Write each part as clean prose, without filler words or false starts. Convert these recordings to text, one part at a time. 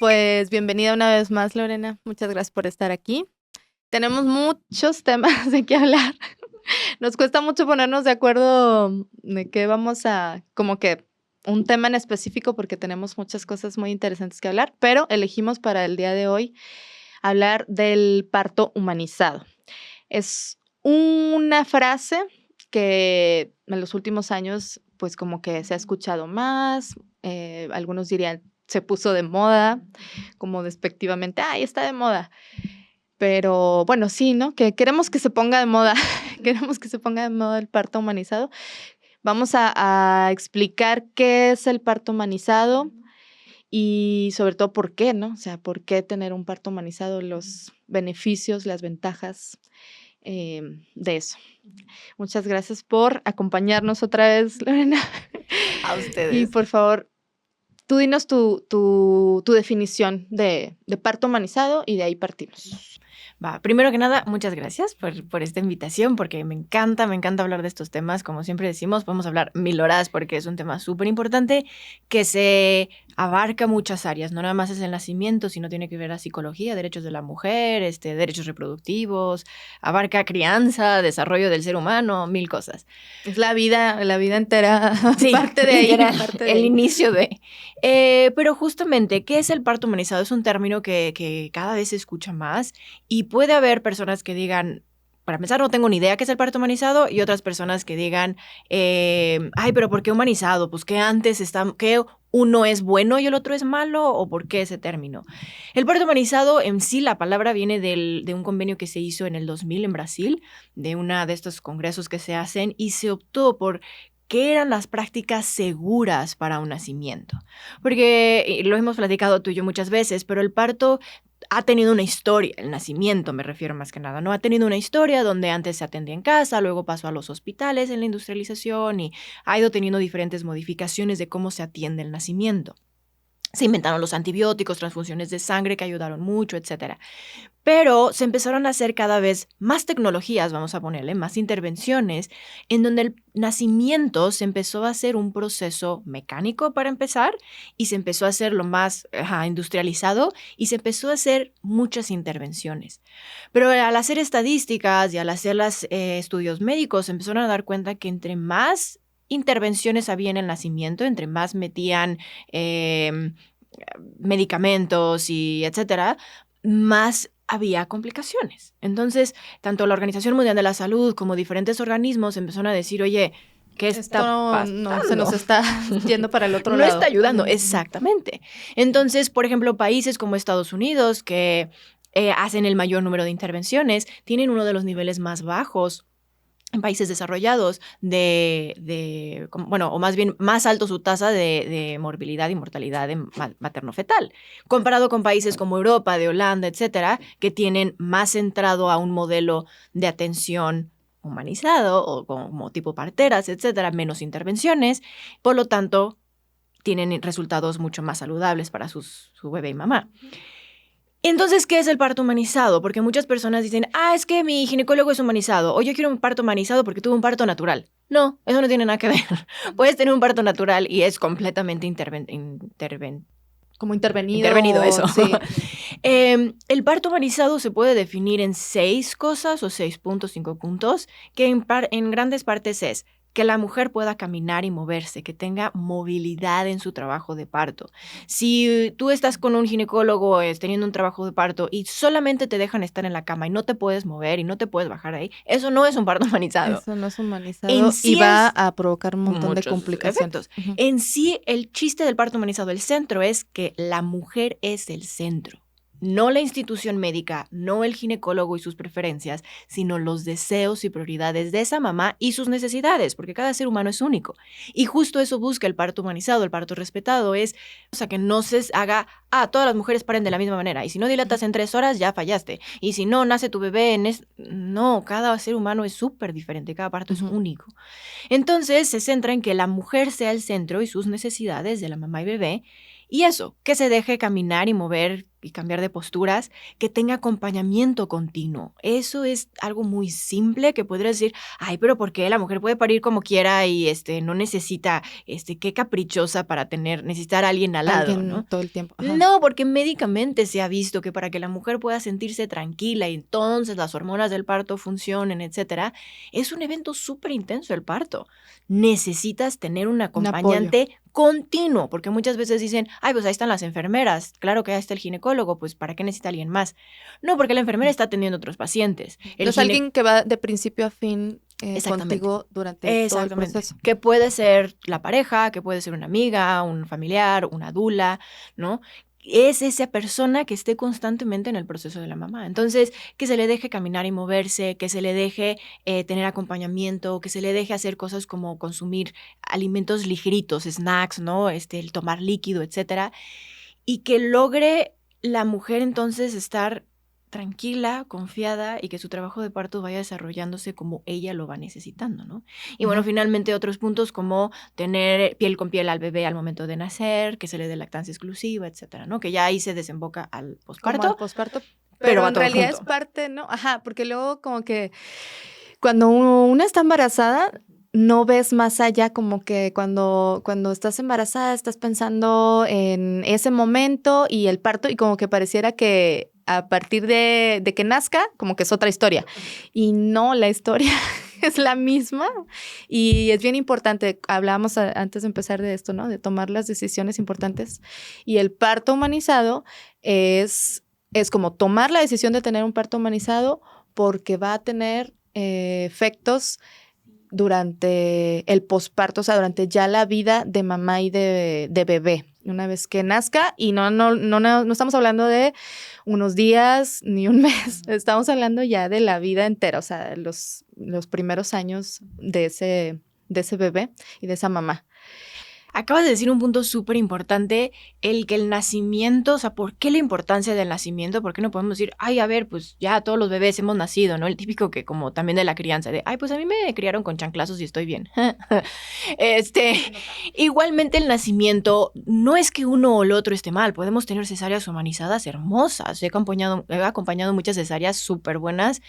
Pues bienvenida una vez más, Lorena. Muchas gracias por estar aquí. Tenemos muchos temas de qué hablar. Nos cuesta mucho ponernos de acuerdo de qué vamos a, como que un tema en específico, porque tenemos muchas cosas muy interesantes que hablar, pero elegimos para el día de hoy hablar del parto humanizado. Es una frase que en los últimos años, pues como que se ha escuchado más, algunos dirían se puso de moda, como despectivamente, ¡ay, está de moda! Pero bueno, sí, ¿no? Que queremos que se ponga de moda, queremos que se ponga de moda el parto humanizado. Vamos a explicar qué es el parto humanizado y sobre todo por qué, ¿no? O sea, por qué tener un parto humanizado, los beneficios, las ventajas de eso. Muchas gracias por acompañarnos otra vez, Lorena. A ustedes. Y por favor, tú dinos tu definición de parto humanizado y de ahí partimos. Va, primero que nada, muchas gracias por esta invitación, porque me encanta hablar de estos temas. Como siempre decimos, podemos hablar 1000 horas porque es un tema súper importante que se abarca muchas áreas. No nada más es el nacimiento, sino tiene que ver a psicología, derechos de la mujer, derechos reproductivos, abarca crianza, desarrollo del ser humano, 1000 cosas. Es la vida entera, sí, parte de ahí. Parte de el ahí. Inicio de... pero justamente, ¿qué es el parto humanizado? Es un término que cada vez se escucha más y puede haber personas que digan, para empezar, no tengo ni idea qué es el parto humanizado, y otras personas que digan, ay, pero ¿por qué humanizado? Pues que antes está, que uno es bueno y el otro es malo, ¿o por qué ese término? El parto humanizado en sí, la palabra viene de un convenio que se hizo en el 2000 en Brasil, de una de estos congresos que se hacen, y se optó por qué eran las prácticas seguras para un nacimiento. Porque lo hemos platicado tú y yo muchas veces, pero el parto ha tenido una historia, el nacimiento me refiero más que nada, ¿no? Ha tenido una historia donde antes se atendía en casa, luego pasó a los hospitales en la industrialización y ha ido teniendo diferentes modificaciones de cómo se atiende el nacimiento. Se inventaron los antibióticos, transfusiones de sangre que ayudaron mucho, etc. Pero se empezaron a hacer cada vez más tecnologías, vamos a ponerle, más intervenciones, en donde el nacimiento se empezó a hacer un proceso mecánico para empezar, y se empezó a hacer lo más industrializado, y se empezó a hacer muchas intervenciones. Pero al hacer estadísticas y al hacer los estudios médicos, se empezaron a dar cuenta que entre más intervenciones había en el nacimiento, entre más metían medicamentos y etcétera, más había complicaciones. Entonces, tanto la Organización Mundial de la Salud como diferentes organismos empezaron a decir, oye, ¿qué está pasando? No, se nos está yendo para el otro no lado. No está ayudando, exactamente. Entonces, por ejemplo, países como Estados Unidos, que hacen el mayor número de intervenciones, tienen uno de los niveles más bajos en países desarrollados o más bien más alto su tasa de morbilidad y mortalidad materno-fetal, comparado con países como Europa, de Holanda, etcétera, que tienen más centrado a un modelo de atención humanizado o como tipo parteras, etcétera, menos intervenciones, por lo tanto, tienen resultados mucho más saludables para su bebé y mamá. Entonces, ¿qué es el parto humanizado? Porque muchas personas dicen, es que mi ginecólogo es humanizado, o yo quiero un parto humanizado porque tuve un parto natural. No, eso no tiene nada que ver. Puedes tener un parto natural y es completamente como intervenido. Intervenido, eso. Sí. El parto humanizado se puede definir en 6 cosas o 6 puntos, 5 puntos, que en grandes partes es que la mujer pueda caminar y moverse, que tenga movilidad en su trabajo de parto. Si tú estás con un ginecólogo teniendo un trabajo de parto y solamente te dejan estar en la cama y no te puedes mover y no te puedes bajar de ahí, eso no es un parto humanizado. Eso no es humanizado y va a provocar un montón de complicaciones. Uh-huh. En sí, el chiste del parto humanizado, el centro es que la mujer es el centro. No la institución médica, no el ginecólogo y sus preferencias, sino los deseos y prioridades de esa mamá y sus necesidades, porque cada ser humano es único. Y justo eso busca el parto humanizado, el parto respetado, es, o sea, que no se haga, todas las mujeres paren de la misma manera, y si no dilatas en 3 horas, ya fallaste, y si no nace tu bebé no, cada ser humano es súper diferente, cada parto es único. Entonces se centra en que la mujer sea el centro y sus necesidades de la mamá y bebé, y eso, que se deje caminar y mover y cambiar de posturas, que tenga acompañamiento continuo. Eso es algo muy simple que podrías decir, ay, pero ¿por qué? La mujer puede parir como quiera y no necesita, qué caprichosa para necesitar a alguien al lado, Alguien ¿no? todo el tiempo. Ajá. No, porque médicamente se ha visto que para que la mujer pueda sentirse tranquila y entonces las hormonas del parto funcionen, etcétera, es un evento súper intenso el parto. Necesitas tener un apoyo. acompañante continuo, porque muchas veces dicen, ay, pues ahí están las enfermeras, claro que ahí está el ginecólogo, pues ¿para qué necesita alguien más? No, porque la enfermera está atendiendo a otros pacientes. Es alguien que va de principio a fin Exactamente. contigo durante todo el Exactamente. proceso. Que puede ser la pareja, que puede ser una amiga, un familiar, una dula, ¿no? Es esa persona que esté constantemente en el proceso de la mamá. Entonces, que se le deje caminar y moverse, que se le deje tener acompañamiento, que se le deje hacer cosas como consumir alimentos ligeritos, snacks, ¿no? El tomar líquido, etcétera. Y que logre la mujer entonces estar tranquila, confiada y que su trabajo de parto vaya desarrollándose como ella lo va necesitando, ¿no? Y bueno, finalmente otros puntos como tener piel con piel al bebé al momento de nacer, que se le dé lactancia exclusiva, etcétera, ¿no? Que ya ahí se desemboca al posparto. Como al posparto, pero va en todo realidad junto. es parte, ¿no? Ajá, porque luego como que cuando una está embarazada, no ves más allá, como que cuando estás embarazada estás pensando en ese momento y el parto y como que pareciera que a partir de que nazca, como que es otra historia. Y no, la historia es la misma y es bien importante. Hablábamos antes de empezar de esto, ¿no? De tomar las decisiones importantes. Y el parto humanizado es como tomar la decisión de tener un parto humanizado porque va a tener efectos durante el posparto, o sea, durante ya la vida de mamá y de bebé, una vez que nazca. Y no estamos hablando de unos días ni un mes, estamos hablando ya de la vida entera, o sea, los primeros años de ese bebé y de esa mamá. Acabas de decir un punto súper importante, el que el nacimiento, o sea, ¿por qué la importancia del nacimiento? ¿Por qué no podemos decir, ay, a ver, pues ya todos los bebés hemos nacido, ¿no? El típico que como también de la crianza, de, ay, pues a mí me criaron con chanclazos y estoy bien. Igualmente el nacimiento, no es que uno o el otro esté mal, podemos tener cesáreas humanizadas hermosas. He acompañado muchas cesáreas súper buenas,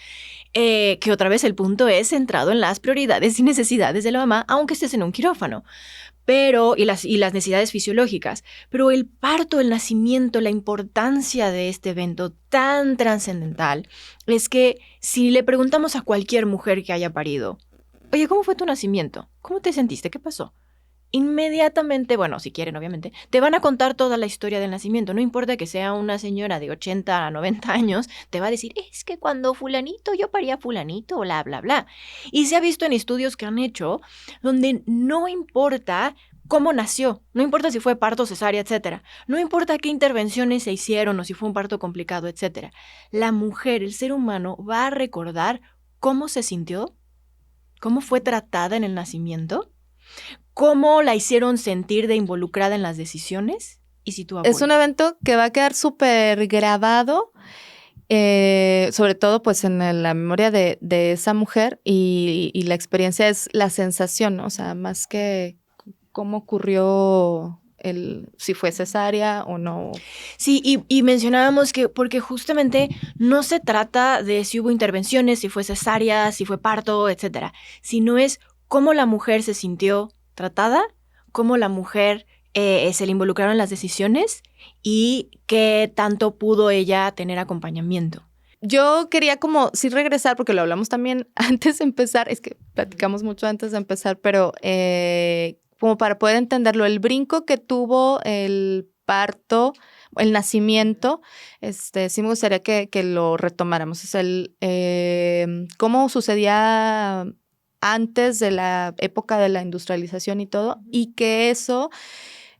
que otra vez el punto es centrado en las prioridades y necesidades de la mamá, aunque estés en un quirófano. Y las necesidades fisiológicas. Pero el parto, el nacimiento, la importancia de este evento tan trascendental es que si le preguntamos a cualquier mujer que haya parido, oye, ¿cómo fue tu nacimiento? ¿Cómo te sentiste? ¿Qué pasó? Inmediatamente, bueno, si quieren, obviamente, te van a contar toda la historia del nacimiento. No importa que sea una señora de 80 a 90 años, te va a decir, es que cuando fulanito, yo paría fulanito, bla, bla, bla. Y se ha visto en estudios que han hecho donde no importa cómo nació, no importa si fue parto, cesárea, etcétera. No importa qué intervenciones se hicieron o si fue un parto complicado, etcétera. La mujer, el ser humano, va a recordar cómo se sintió, cómo fue tratada en el nacimiento, cómo la hicieron sentir de involucrada en las decisiones y si tuvo apoyo. Es un evento que va a quedar súper grabado, sobre todo pues en la memoria de esa mujer y la experiencia es la sensación, ¿no? O sea, más que cómo ocurrió si fue cesárea o no. Sí, y mencionábamos que porque justamente no se trata de si hubo intervenciones, si fue cesárea, si fue parto, etcétera, sino es cómo la mujer se sintió tratada, cómo la mujer se le involucraron en las decisiones y qué tanto pudo ella tener acompañamiento. Yo quería como sí regresar, porque lo hablamos también antes de empezar, es que platicamos mucho antes de empezar, pero como para poder entenderlo, el brinco que tuvo el parto, el nacimiento, sí me gustaría que lo retomáramos. Es cómo sucedía antes de la época de la industrialización y todo, y que eso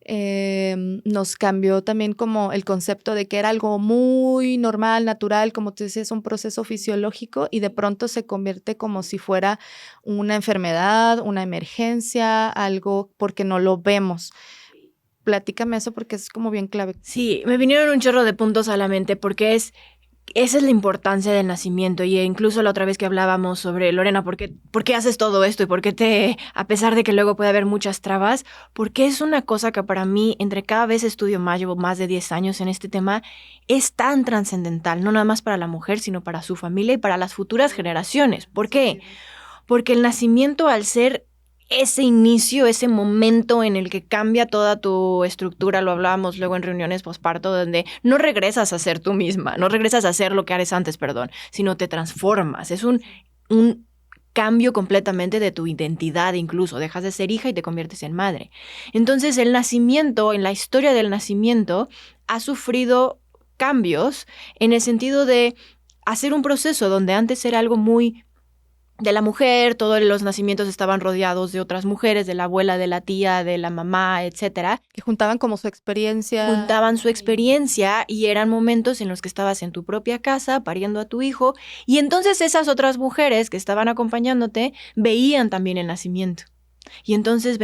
nos cambió también como el concepto de que era algo muy normal, natural, como te decía, es un proceso fisiológico y de pronto se convierte como si fuera una enfermedad, una emergencia, algo porque no lo vemos. Platícame eso porque es como bien clave. Sí, me vinieron un chorro de puntos a la mente porque es esa es la importancia del nacimiento. Y incluso la otra vez que hablábamos sobre, Lorena, ¿por qué haces todo esto? ¿Y por qué a pesar de que luego puede haber muchas trabas, porque es una cosa que para mí, entre cada vez estudio más, llevo más de 10 años en este tema, es tan trascendental, no nada más para la mujer, sino para su familia y para las futuras generaciones. ¿Por qué? Porque el nacimiento, al ser ese inicio, ese momento en el que cambia toda tu estructura, lo hablábamos luego en reuniones posparto, donde no regresas a ser tú misma, no regresas a ser lo que eres antes, sino te transformas. Es un cambio completamente de tu identidad, incluso dejas de ser hija y te conviertes en madre. Entonces el nacimiento, en la historia del nacimiento, ha sufrido cambios en el sentido de hacer un proceso donde antes era algo muy de la mujer, todos los nacimientos estaban rodeados de otras mujeres, de la abuela, de la tía, de la mamá, etcétera. Que juntaban como su experiencia. Juntaban su experiencia y eran momentos en los que estabas en tu propia casa pariendo a tu hijo, y entonces esas otras mujeres que estaban acompañándote veían también el nacimiento. Y entonces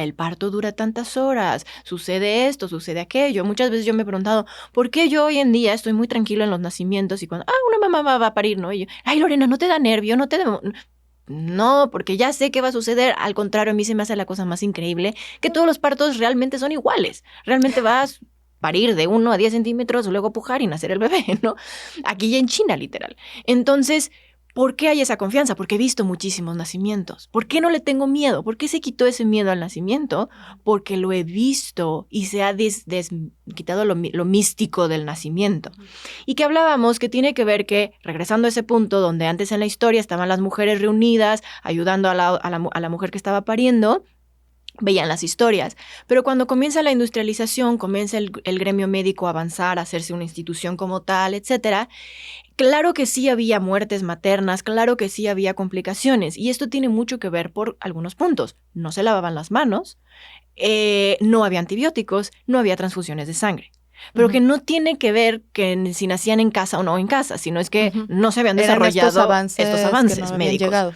el parto dura tantas horas, sucede esto, sucede aquello. Muchas veces yo me he preguntado, ¿por qué yo hoy en día estoy muy tranquilo en los nacimientos y cuando, una mamá va a parir, ¿no? Y yo, Lorena, ¿no te da nervio? ¿No te da...? No, porque ya sé qué va a suceder. Al contrario, a mí se me hace la cosa más increíble, que todos los partos realmente son iguales. Realmente vas a parir de 1 a 10 centímetros, luego pujar y nacer el bebé, ¿no? Aquí ya en China, literal. Entonces, ¿por qué hay esa confianza? Porque he visto muchísimos nacimientos. ¿Por qué no le tengo miedo? ¿Por qué se quitó ese miedo al nacimiento? Porque lo he visto y se ha quitado lo místico del nacimiento. Y que hablábamos que tiene que ver que, regresando a ese punto donde antes en la historia estaban las mujeres reunidas, ayudando a la mujer que estaba pariendo, veían las historias. Pero cuando comienza la industrialización, comienza el gremio médico a avanzar, a hacerse una institución como tal, etcétera, claro que sí había muertes maternas, claro que sí había complicaciones, y esto tiene mucho que ver por algunos puntos. No se lavaban las manos, no había antibióticos, no había transfusiones de sangre. Pero que no tiene que ver que si nacían en casa o no en casa, sino es que no se habían desarrollado estos avances que no médicos. Llegado.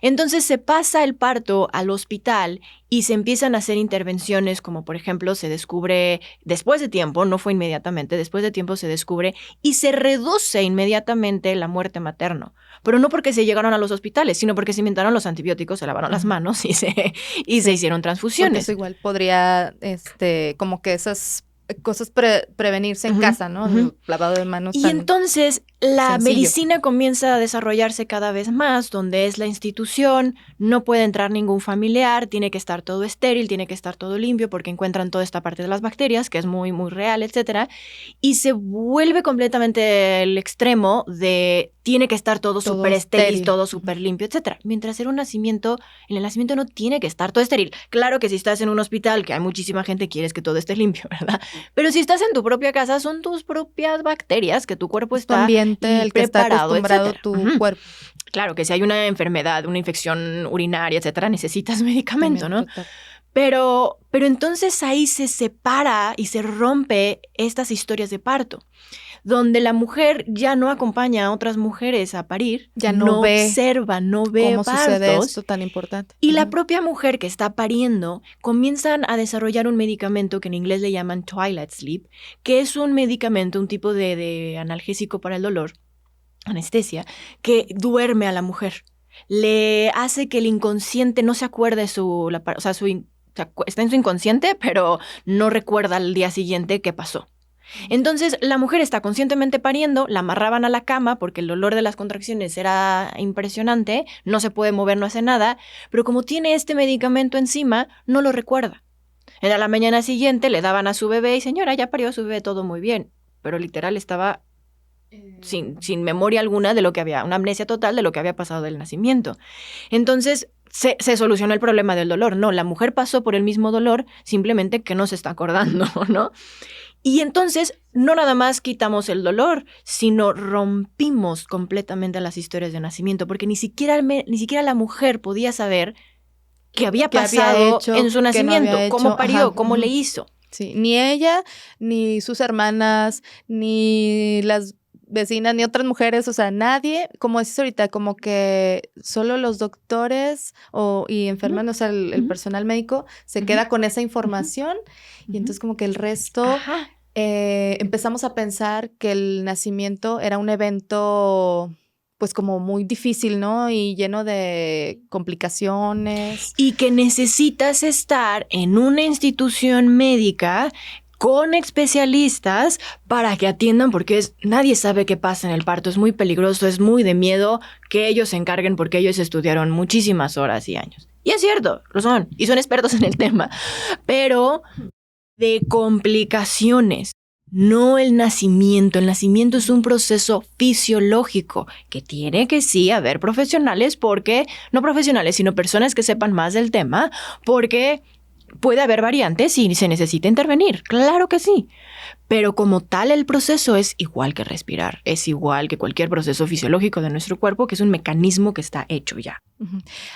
Entonces se pasa el parto al hospital y se empiezan a hacer intervenciones, como por ejemplo se descubre después de tiempo, no fue inmediatamente, después de tiempo se descubre y se reduce inmediatamente la muerte materna. Pero no porque se llegaron a los hospitales, sino porque se inventaron los antibióticos, se lavaron las manos y se hicieron transfusiones. Porque eso igual podría, como que esas cosas prevenirse en casa, ¿no? El lavado de manos. Y entonces la sencillo. medicina comienza a desarrollarse cada vez más, donde es la institución, no puede entrar ningún familiar, tiene que estar todo estéril, tiene que estar todo limpio, porque encuentran toda esta parte de las bacterias, que es muy, muy real, etcétera. Y se vuelve completamente el extremo de tiene que estar todo súper estéril, todo súper limpio, etcétera. Mientras en el nacimiento no tiene que estar todo estéril. Claro que si estás en un hospital, que hay muchísima gente, quieres que todo esté limpio, ¿verdad? Pero si estás en tu propia casa, son tus propias bacterias que tu cuerpo está ambiente, el que está acostumbrado tu cuerpo. Claro que si hay una enfermedad, una infección urinaria, etcétera, necesitas medicamento, también, ¿no? Total. Pero entonces ahí se separa y se rompe estas historias de parto, donde la mujer ya no acompaña a otras mujeres a parir, ya no ve, observa, no ve cómo partos, sucede esto tan importante. Y la propia mujer que está pariendo comienzan a desarrollar un medicamento que en inglés le llaman twilight sleep, que es un medicamento, un tipo de analgésico para el dolor, anestesia, que duerme a la mujer. Le hace que el inconsciente no se acuerde está en su inconsciente, pero no recuerda al día siguiente qué pasó. Entonces, la mujer está conscientemente pariendo, la amarraban a la cama porque el dolor de las contracciones era impresionante, no se puede mover, no hace nada, pero como tiene este medicamento encima, no lo recuerda. A la mañana siguiente le daban a su bebé y señora, ya parió a su bebé, todo muy bien, pero literal estaba sin memoria alguna de lo que había, una amnesia total de lo que había pasado del nacimiento. Entonces, se solucionó el problema del dolor. No, la mujer pasó por el mismo dolor, simplemente que no se está acordando, ¿no? Y entonces, no nada más quitamos el dolor, sino rompimos completamente las historias de nacimiento, porque ni siquiera la mujer podía saber qué había pasado en su nacimiento, cómo parió, cómo le hizo. Sí, ni ella, ni sus hermanas, ni las vecinas, ni otras mujeres, o sea, nadie, como decís ahorita, como que solo los doctores y enfermeros, o sea, el personal médico se queda con esa información y entonces como que el resto empezamos a pensar que el nacimiento era un evento pues como muy difícil, ¿no? Y lleno de complicaciones. Y que necesitas estar en una institución médica con especialistas para que atiendan, porque nadie sabe qué pasa en el parto, es muy peligroso, es muy de miedo que ellos se encarguen porque ellos estudiaron muchísimas horas y años. Y es cierto, lo son, y son expertos en el tema, pero de complicaciones. No el nacimiento. El nacimiento es un proceso fisiológico que tiene que sí haber profesionales porque, no profesionales, sino personas que sepan más del tema, porque puede haber variantes y se necesita intervenir. Claro que sí. Pero como tal el proceso es igual que respirar, es igual que cualquier proceso fisiológico de nuestro cuerpo, que es un mecanismo que está hecho ya.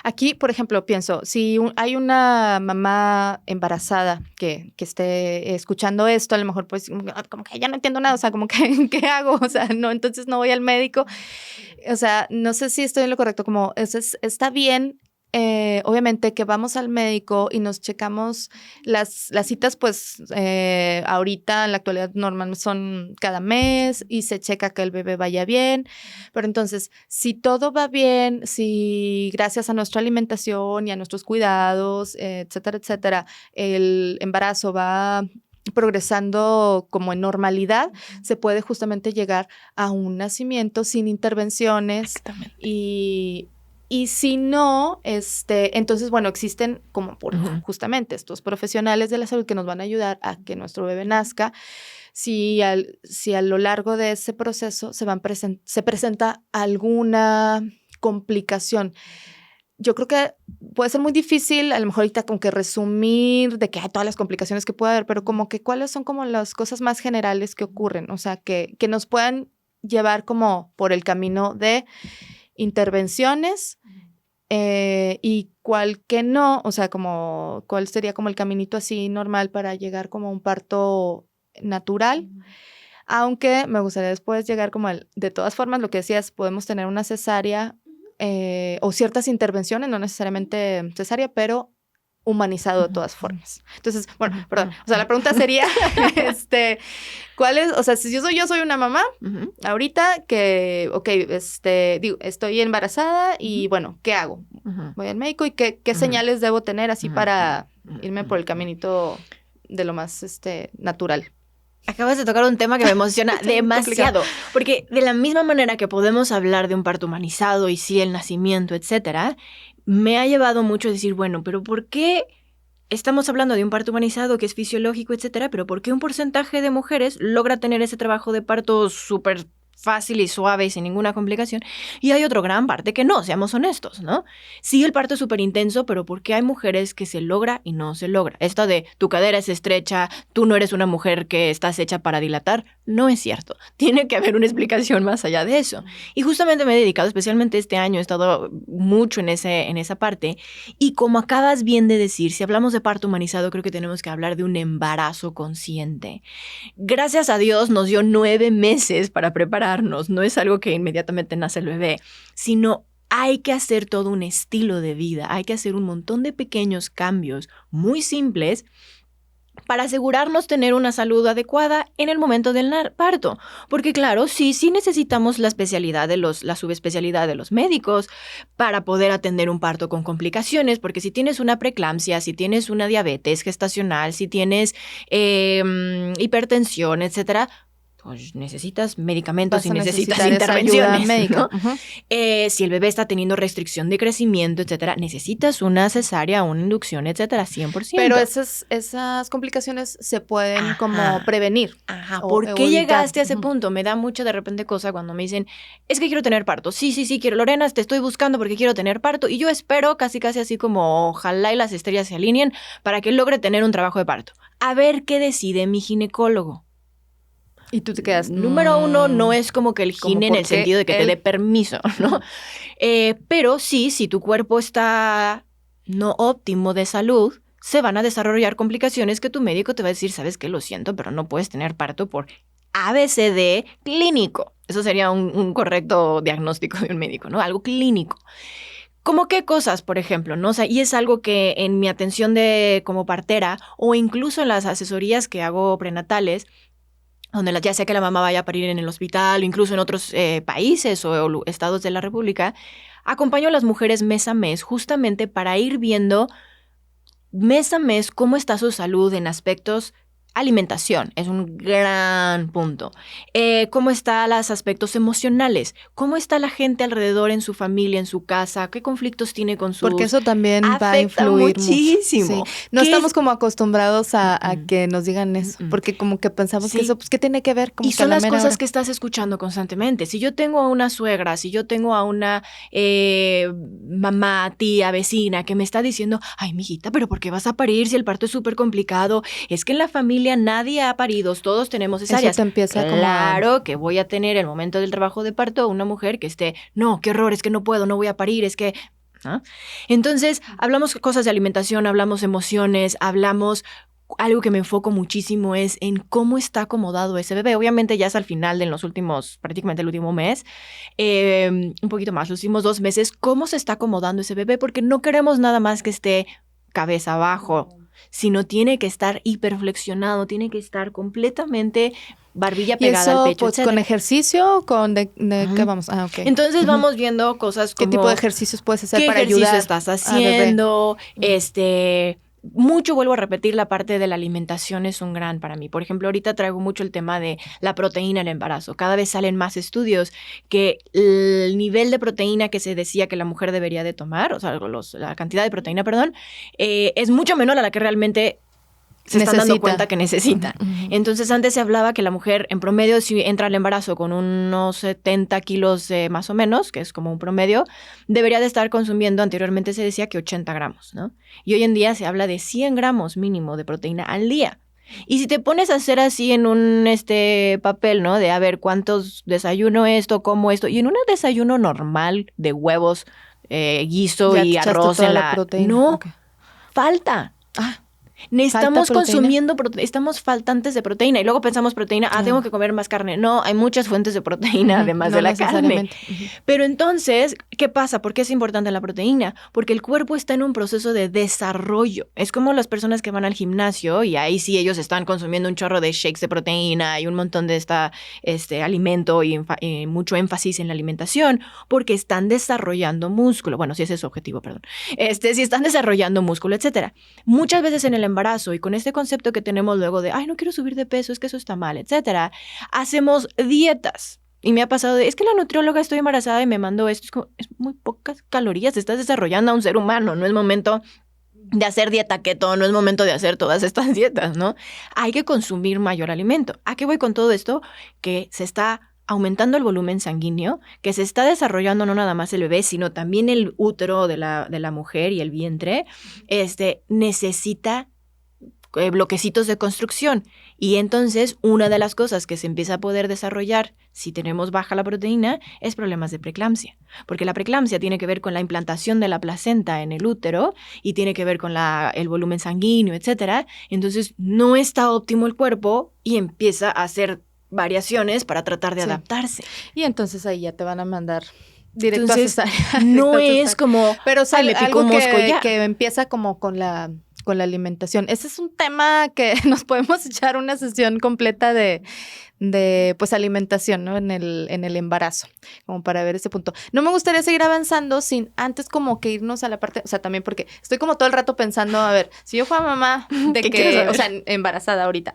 Aquí, por ejemplo, pienso, si hay una mamá embarazada que esté escuchando esto, a lo mejor pues como que ya no entiendo nada, o sea, como que, ¿qué hago? O sea, no, entonces no voy al médico. O sea, no sé si estoy en lo correcto, como está bien. Obviamente que vamos al médico y nos checamos las citas, pues ahorita en la actualidad normal son cada mes y se checa que el bebé vaya bien, pero entonces si todo va bien, si gracias a nuestra alimentación y a nuestros cuidados, etcétera, etcétera, el embarazo va progresando como en normalidad, se puede justamente llegar a un nacimiento sin intervenciones. Exactamente. Y si no, entonces, bueno, existen como justamente estos profesionales de la salud que nos van a ayudar a que nuestro bebé nazca. Si a lo largo de ese proceso se presenta alguna complicación, yo creo que puede ser muy difícil, a lo mejor ahorita como que resumir de que hay todas las complicaciones que puede haber, pero como que cuáles son como las cosas más generales que ocurren, o sea, que nos puedan llevar como por el camino de intervenciones y cuál que no, o sea, como cuál sería como el caminito así normal para llegar como a un parto natural. Aunque me gustaría después llegar como de todas formas, lo que decías, podemos tener una cesárea o ciertas intervenciones, no necesariamente cesárea, pero humanizado de todas formas. Entonces, bueno, perdón, o sea, la pregunta sería, ¿cuál es? O sea, si yo soy una mamá, ahorita que, digo, estoy embarazada y bueno, ¿qué hago? Voy al médico y ¿qué señales debo tener así para irme por el caminito de lo más, natural? Acabas de tocar un tema que me emociona demasiado, porque de la misma manera que podemos hablar de un parto humanizado y sí el nacimiento, etcétera, me ha llevado mucho a decir, bueno, pero ¿por qué estamos hablando de un parto humanizado que es fisiológico, etcétera, pero por qué un porcentaje de mujeres logra tener ese trabajo de parto súper fácil y suave y sin ninguna complicación? Y hay otra gran parte que no, seamos honestos, ¿no? Sí, el parto es súper intenso, pero ¿por qué hay mujeres que se logra y no se logra? Esto de tu cadera es estrecha, tú no eres una mujer que estás hecha para dilatar, no es cierto. Tiene que haber una explicación más allá de eso. Y justamente me he dedicado, especialmente este año, he estado mucho en esa parte. Y como acabas bien de decir, si hablamos de parto humanizado, creo que tenemos que hablar de un embarazo consciente. Gracias a Dios nos dio 9 meses para prepararnos. No es algo que inmediatamente nace el bebé, sino hay que hacer todo un estilo de vida. Hay que hacer un montón de pequeños cambios muy simples para asegurarnos tener una salud adecuada en el momento del parto. Porque claro, sí necesitamos la especialidad la subespecialidad de los médicos para poder atender un parto con complicaciones, porque si tienes una preeclampsia, si tienes una diabetes gestacional, si tienes hipertensión, etcétera, pues necesitas medicamentos y necesitas intervenciones médicas, ¿no? Si el bebé está teniendo restricción de crecimiento, etcétera, necesitas una cesárea, una inducción, etcétera, 100%. Pero esas complicaciones se pueden como prevenir. ¿Por qué llegaste a ese punto? Me da mucha de repente cosa cuando me dicen, es que quiero tener parto. Sí, quiero. Lorena, te estoy buscando porque quiero tener parto. Y yo espero casi así como ojalá y las estrellas se alineen para que logre tener un trabajo de parto. A ver qué decide mi ginecólogo. Y tú te quedas. Número uno, no es como que el gine en el sentido de que te dé permiso, ¿no? Pero sí, si tu cuerpo está no óptimo de salud, se van a desarrollar complicaciones que tu médico te va a decir, sabes qué, lo siento, pero no puedes tener parto por ABCD clínico. Eso sería un correcto diagnóstico de un médico, ¿no? Algo clínico. ¿Cómo qué cosas, por ejemplo, no? O sea, y es algo que en mi atención como partera o incluso en las asesorías que hago prenatales, donde ya sea que la mamá vaya a parir en el hospital o incluso en otros países o estados de la República, acompaño a las mujeres mes a mes justamente para ir viendo mes a mes cómo está su salud en aspectos. Alimentación es un gran punto. ¿Cómo están los aspectos emocionales? ¿Cómo está la gente alrededor en su familia, en su casa? ¿Qué conflictos tiene con sus...? Porque eso también va a Afecta influir muchísimo. mucho. Sí. No estamos como acostumbrados a que nos digan eso, porque como que pensamos que eso, pues, ¿qué tiene que ver? Como y que son las cosas hora que estás escuchando constantemente. Si yo tengo a una suegra, si yo tengo a una mamá, tía, vecina que me está diciendo, ay, mijita, pero ¿por qué vas a parir si el parto es súper complicado? Es que en la familia nadie ha parido, todos tenemos cesáreas. Eso te empieza claro que voy a tener el momento del trabajo de parto una mujer que esté, no, qué horror, es que no puedo, no voy a parir, es que... ¿no? Entonces, hablamos cosas de alimentación, hablamos emociones, hablamos... Algo que me enfoco muchísimo es en cómo está acomodado ese bebé. Obviamente ya es al final de los últimos, prácticamente el último mes, un poquito más, los últimos 2 meses, cómo se está acomodando ese bebé, porque no queremos nada más que esté cabeza abajo, sino tiene que estar hiperflexionado, tiene que estar completamente barbilla pegada al pecho. Pues, ¿con ejercicio? ¿Con de qué vamos? Ah, ok. Entonces vamos viendo cosas como... ¿Qué tipo de ejercicios puedes hacer para ayudar? ¿Qué ejercicio estás haciendo? Mucho, vuelvo a repetir, la parte de la alimentación es un gran para mí. Por ejemplo, ahorita traigo mucho el tema de la proteína en el embarazo. Cada vez salen más estudios que el nivel de proteína que se decía que la mujer debería de tomar, o sea, la cantidad de proteína, perdón, es mucho menor a la que realmente se están dando cuenta que necesita. Entonces, antes se hablaba que la mujer, en promedio, si entra al embarazo con unos 70 kilos más o menos, que es como un promedio, debería de estar consumiendo, anteriormente se decía que 80 gramos, ¿no? Y hoy en día se habla de 100 gramos mínimo de proteína al día. Y si te pones a hacer así en un papel, ¿no? De a ver cuántos desayuno esto, como esto, y en un desayuno normal de huevos, guiso y arroz en la proteína. No, falta. Estamos consumiendo, estamos faltantes de proteína y luego pensamos proteína, tengo que comer más carne. No, hay muchas fuentes de proteína además de la carne. Pero entonces, ¿qué pasa? ¿Por qué es importante la proteína? Porque el cuerpo está en un proceso de desarrollo. Es como las personas que van al gimnasio y ahí sí ellos están consumiendo un chorro de shakes de proteína y un montón de alimento y mucho énfasis en la alimentación porque están desarrollando músculo. Bueno, si ese es su objetivo, perdón. Si están desarrollando músculo, etcétera. Muchas veces en el embarazo y con este concepto que tenemos luego de, ay, no quiero subir de peso, es que eso está mal, etcétera, hacemos dietas. Y me ha pasado es que la nutrióloga estoy embarazada y me mandó esto. Es muy pocas calorías, estás desarrollando a un ser humano, no es momento de hacer dieta keto, no es momento de hacer todas estas dietas, ¿no? Hay que consumir mayor alimento. ¿A qué voy con todo esto? Que se está aumentando el volumen sanguíneo, que se está desarrollando no nada más el bebé, sino también el útero de la mujer y el vientre, necesita bloquecitos de construcción. Y entonces una de las cosas que se empieza a poder desarrollar si tenemos baja la proteína es problemas de preeclampsia. Porque la preeclampsia tiene que ver con la implantación de la placenta en el útero y tiene que ver con el volumen sanguíneo, etcétera. Entonces no está óptimo el cuerpo y empieza a hacer variaciones para tratar de adaptarse. Y entonces ahí ya te van a mandar directo a cesárea. No es como, pero sale algo que empieza como con la alimentación. Ese es un tema que nos podemos echar una sesión completa de pues alimentación, ¿no? En el embarazo, como para ver ese punto. No me gustaría seguir avanzando sin antes como que irnos a la parte, o sea, también porque estoy como todo el rato pensando, a ver, si yo fuera mamá de que, o sea, embarazada ahorita,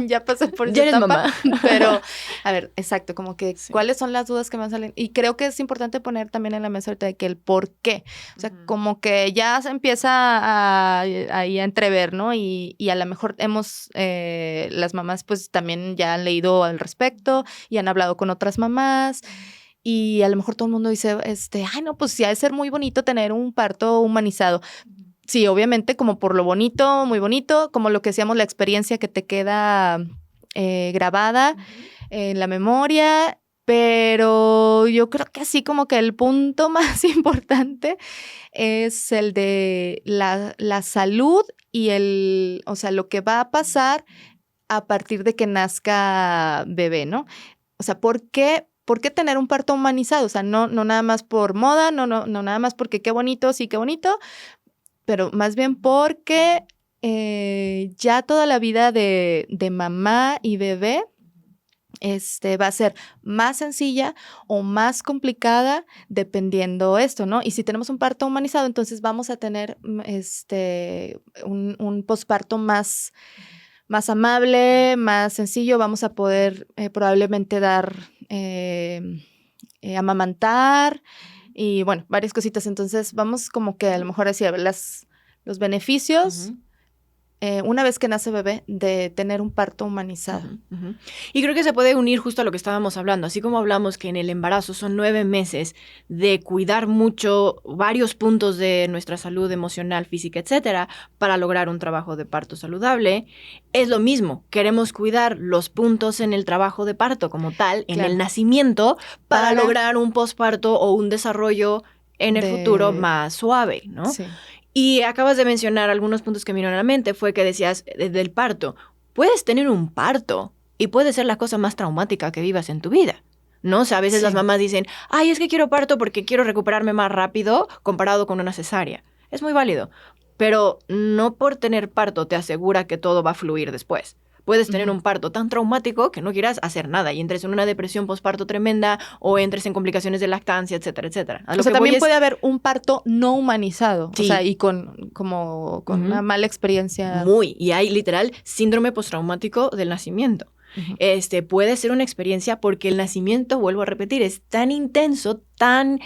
ya pasé por esa etapa, mamá. Pero, a ver, exacto, como que cuáles son las dudas que me salen. Y creo que es importante poner también en la mesa ahorita de que el por qué, o sea, como que ya se empieza ahí a entrever, ¿no? Y a lo mejor las mamás pues también ya han leído al respecto y han hablado con otras mamás y a lo mejor todo el mundo dice, ay no, pues sí ha de ser muy bonito tener un parto humanizado. Sí, obviamente como por lo bonito, muy bonito, como lo que decíamos, la experiencia que te queda grabada en la memoria, pero yo creo que así como que el punto más importante es el de la salud y o sea, lo que va a pasar a partir de que nazca bebé, ¿no? O sea, ¿por qué tener un parto humanizado? O sea, no nada más por moda, no nada más porque qué bonito, sí, qué bonito, pero más bien porque ya toda la vida de mamá y bebé va a ser más sencilla o más complicada dependiendo esto, ¿no? Y si tenemos un parto humanizado, entonces vamos a tener un posparto más amable, más sencillo. Vamos a poder probablemente dar, amamantar y bueno, varias cositas. Entonces vamos como que a lo mejor así a ver los beneficios. Ujú. Una vez que nace bebé, de tener un parto humanizado. Ujú, ujú. Y creo que se puede unir justo a lo que estábamos hablando, así como hablamos que en el embarazo son 9 meses de cuidar mucho varios puntos de nuestra salud emocional, física, etcétera, para lograr un trabajo de parto saludable. Es lo mismo, queremos cuidar los puntos en el trabajo de parto como tal, en Claro. el nacimiento, para lograr un posparto o un desarrollo en el futuro más suave, ¿no? Sí. Y acabas de mencionar algunos puntos que me vinieron a la mente, fue que decías del parto. Puedes tener un parto y puede ser la cosa más traumática que vivas en tu vida, ¿no? O sea, a veces las mamás dicen, ay, es que quiero parto porque quiero recuperarme más rápido comparado con una cesárea. Es muy válido, pero no por tener parto te asegura que todo va a fluir después. Puedes tener un parto tan traumático que no quieras hacer nada y entres en una depresión postparto tremenda o entres en complicaciones de lactancia, etcétera, etcétera. O sea, también puede haber un parto no humanizado, sí. O sea, y con una mala experiencia. Y hay literal síndrome postraumático del nacimiento. Puede ser una experiencia porque el nacimiento, vuelvo a repetir, es tan intenso, tan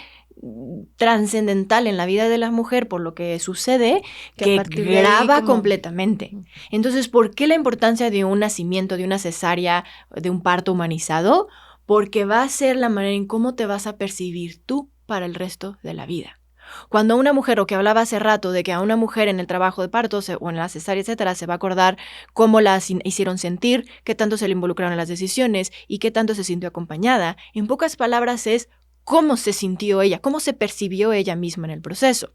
trascendental en la vida de la mujer por lo que sucede que graba completamente. Entonces, ¿por qué la importancia de un nacimiento, de una cesárea, de un parto humanizado? Porque va a ser la manera en cómo te vas a percibir tú para el resto de la vida. Cuando a una mujer, o que hablaba hace rato de que a una mujer en el trabajo de parto o en la cesárea, etcétera, se va a acordar cómo la hicieron sentir, qué tanto se le involucraron en las decisiones y qué tanto se sintió acompañada, en pocas palabras es cómo se sintió ella, cómo se percibió ella misma en el proceso.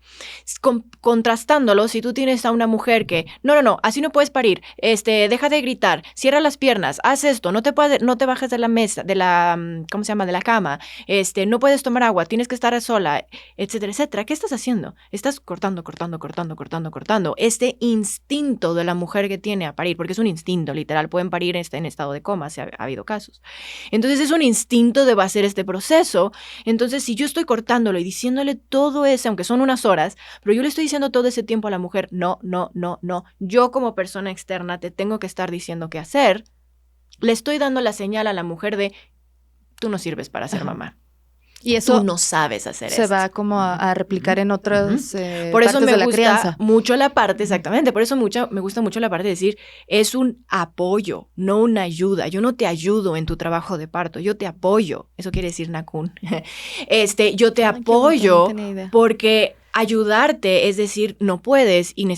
Contrastándolo, si tú tienes a una mujer que, no, así no puedes parir, deja de gritar, cierra las piernas, haz esto, no te bajes de la mesa, de la cama, no puedes tomar agua, tienes que estar sola, etcétera, etcétera. ¿Qué estás haciendo? Estás cortando. Este instinto de la mujer que tiene a parir, porque es un instinto, literal, pueden parir en estado de coma, si ha habido casos. Entonces es un instinto de hacer este proceso. Entonces, si yo estoy cortándolo y diciéndole todo eso, aunque son unas horas, pero yo le estoy diciendo todo ese tiempo a la mujer, no, yo como persona externa te tengo que estar diciendo qué hacer, le estoy dando la señal a la mujer de, tú no sirves para ser mamá. Y eso tú no sabes hacer se esto. va como a replicar en otras por eso partes me de la gusta crianza. mucho la parte, exactamente, por eso me gusta mucho la parte de decir, es un apoyo, no una ayuda. Yo no te ayudo en tu trabajo de parto, yo te apoyo. Eso quiere decir Nakun. Yo te apoyo porque ayudarte es decir, no puedes y me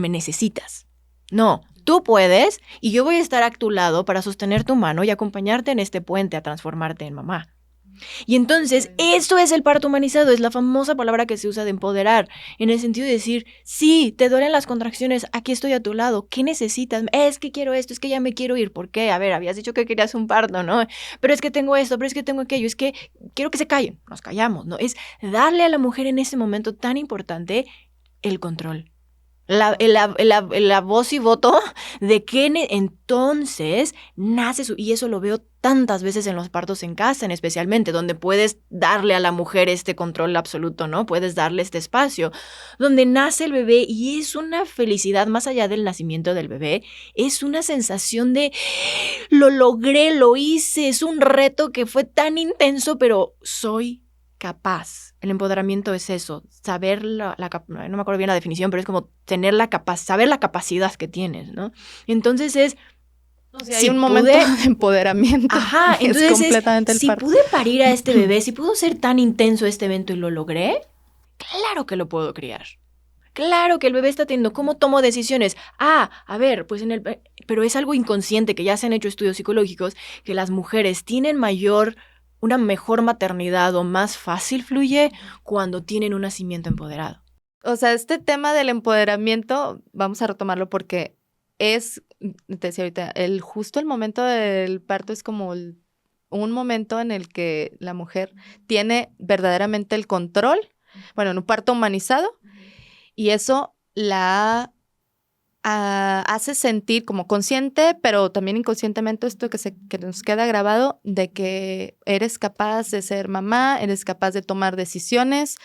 necesitas. No, tú puedes y yo voy a estar a tu lado para sostener tu mano y acompañarte en este puente a transformarte en mamá. Y entonces, eso es el parto humanizado, es la famosa palabra que se usa de empoderar, en el sentido de decir, sí, te duelen las contracciones, aquí estoy a tu lado, ¿qué necesitas? Es que quiero esto, es que ya me quiero ir, ¿por qué? A ver, habías dicho que querías un parto, ¿no? Pero es que tengo esto, pero es que tengo aquello, es que quiero que se callen, nos callamos, ¿no? Es darle a la mujer en ese momento tan importante el control. La voz y voto de que entonces nace y eso lo veo tantas veces en los partos en casa, especialmente, donde puedes darle a la mujer este control absoluto, ¿no? Puedes darle este espacio, donde nace el bebé y es una felicidad más allá del nacimiento del bebé, es una sensación de lo logré, lo hice, es un reto que fue tan intenso, pero soy capaz. El empoderamiento es eso, saber no me acuerdo bien la definición, pero es como tener saber la capacidad que tienes, ¿no? Entonces es... O sea, hay un momento de empoderamiento. Ajá, entonces es completamente el parto. Si pude parir a este bebé, si pudo ser tan intenso este evento y lo logré, claro que lo puedo criar. Claro que el bebé está teniendo, ¿cómo tomo decisiones? A ver, pues pero es algo inconsciente que ya se han hecho estudios psicológicos, que las mujeres tienen una mejor maternidad o más fácil fluye cuando tienen un nacimiento empoderado. O sea, este tema del empoderamiento, vamos a retomarlo porque te decía ahorita, justo el momento del parto es como un momento en el que la mujer tiene verdaderamente el control, bueno, en un parto humanizado, y eso la hace sentir como consciente, pero también inconscientemente esto que nos queda grabado de que eres capaz de ser mamá, eres capaz de tomar decisiones